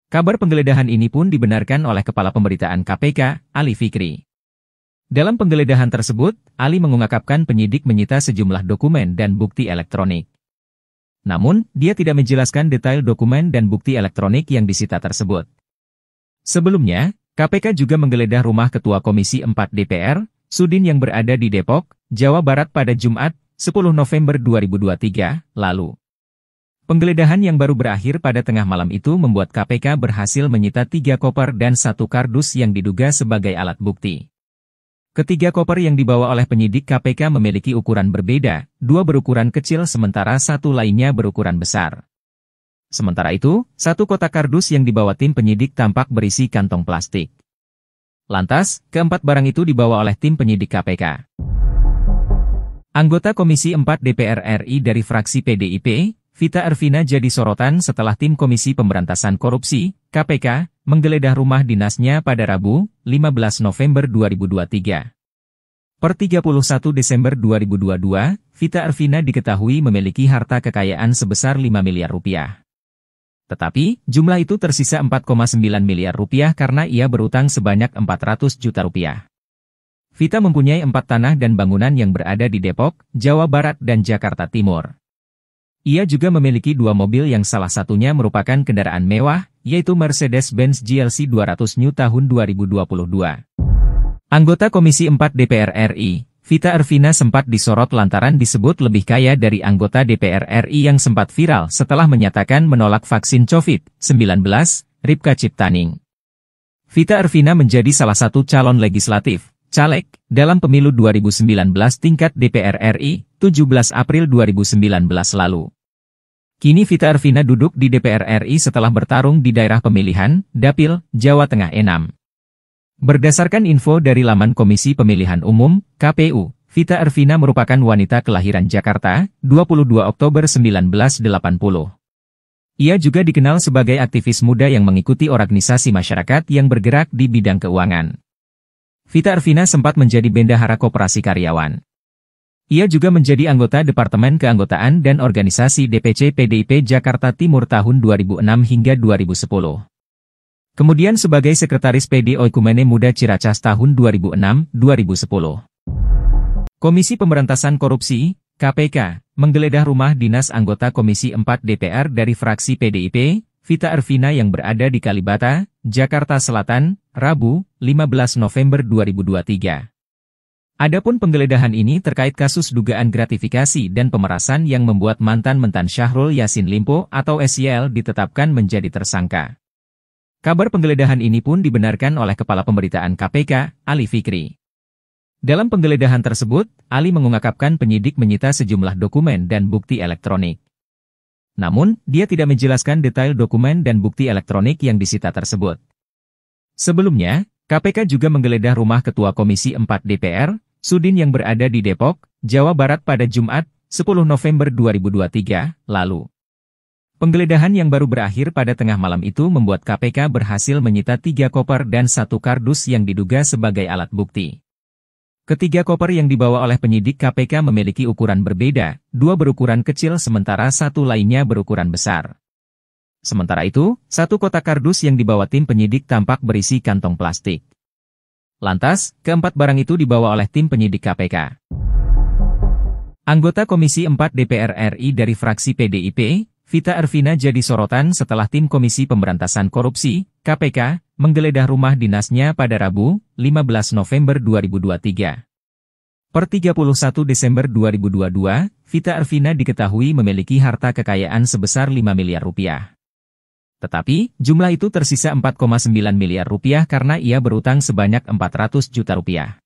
Kabar penggeledahan ini pun dibenarkan oleh Kepala Pemberitaan KPK, Ali Fikri. Dalam penggeledahan tersebut, Ali mengungkapkan penyidik menyita sejumlah dokumen dan bukti elektronik. Namun, dia tidak menjelaskan detail dokumen dan bukti elektronik yang disita tersebut. Sebelumnya, KPK juga menggeledah rumah Ketua Komisi 4 DPR, Sudin yang berada di Depok, Jawa Barat pada Jumat, 10 November 2023, lalu. Penggeledahan yang baru berakhir pada tengah malam itu membuat KPK berhasil menyita 3 koper dan 1 kardus yang diduga sebagai alat bukti. Ketiga koper yang dibawa oleh penyidik KPK memiliki ukuran berbeda, 2 berukuran kecil sementara 1 lainnya berukuran besar. Sementara itu, 1 kotak kardus yang dibawa tim penyidik tampak berisi kantong plastik. Lantas, keempat barang itu dibawa oleh tim penyidik KPK. Anggota Komisi 4 DPR RI dari fraksi PDIP, Vita Arvina jadi sorotan setelah tim Komisi Pemberantasan Korupsi, KPK, menggeledah rumah dinasnya pada Rabu, 15 November 2023. Per 31 Desember 2022, Vita Arvina diketahui memiliki harta kekayaan sebesar 5 miliar rupiah. Tetapi, jumlah itu tersisa 4,9 miliar rupiah karena ia berutang sebanyak 400 juta rupiah. Vita mempunyai 4 tanah dan bangunan yang berada di Depok, Jawa Barat dan Jakarta Timur. Ia juga memiliki 2 mobil yang salah satunya merupakan kendaraan mewah, yaitu Mercedes-Benz GLC 200 New tahun 2022. Anggota Komisi 4 DPR RI, Vita Arvina sempat disorot lantaran disebut lebih kaya dari anggota DPR RI yang sempat viral setelah menyatakan menolak vaksin COVID-19, Ripka Ciptaning. Vita Arvina menjadi salah satu calon legislatif, caleg, dalam pemilu 2019 tingkat DPR RI, 17 April 2019 lalu. Kini Vita Arvina duduk di DPR RI setelah bertarung di daerah pemilihan, Dapil, Jawa Tengah 6. Berdasarkan info dari laman Komisi Pemilihan Umum, KPU, Vita Arvina merupakan wanita kelahiran Jakarta, 22 Oktober 1980. Ia juga dikenal sebagai aktivis muda yang mengikuti organisasi masyarakat yang bergerak di bidang keuangan. Vita Arvina sempat menjadi bendahara koperasi karyawan. Ia juga menjadi anggota Departemen Keanggotaan dan Organisasi DPC PDIP Jakarta Timur tahun 2006 hingga 2010. Kemudian sebagai Sekretaris PD Oikumene Muda Ciracas tahun 2006-2010. Komisi Pemberantasan Korupsi, KPK, menggeledah rumah dinas anggota Komisi 4 DPR dari fraksi PDIP, Vita Arvina yang berada di Kalibata, Jakarta Selatan, Rabu, 15 November 2023. Adapun penggeledahan ini terkait kasus dugaan gratifikasi dan pemerasan yang membuat mantan-mentan Syahrul Yassin Limpo atau SYL ditetapkan menjadi tersangka. Kabar penggeledahan ini pun dibenarkan oleh Kepala Pemberitaan KPK, Ali Fikri. Dalam penggeledahan tersebut, Ali mengungkapkan penyidik menyita sejumlah dokumen dan bukti elektronik. Namun, dia tidak menjelaskan detail dokumen dan bukti elektronik yang disita tersebut. Sebelumnya, KPK juga menggeledah rumah Ketua Komisi 4 DPR, Sudin yang berada di Depok, Jawa Barat pada Jumat, 10 November 2023, lalu. Penggeledahan yang baru berakhir pada tengah malam itu membuat KPK berhasil menyita 3 koper dan 1 kardus yang diduga sebagai alat bukti. Ketiga koper yang dibawa oleh penyidik KPK memiliki ukuran berbeda, 2 berukuran kecil sementara 1 lainnya berukuran besar. Sementara itu, 1 kotak kardus yang dibawa tim penyidik tampak berisi kantong plastik. Lantas, keempat barang itu dibawa oleh tim penyidik KPK. Anggota Komisi 4 DPR RI dari fraksi PDIP, Vita Arvina jadi sorotan setelah tim Komisi Pemberantasan Korupsi, KPK, menggeledah rumah dinasnya pada Rabu, 15 November 2023. Per 31 Desember 2022, Vita Arvina diketahui memiliki harta kekayaan sebesar 5 miliar rupiah. Tetapi, jumlah itu tersisa 4,9 miliar rupiah karena ia berutang sebanyak 400 juta rupiah.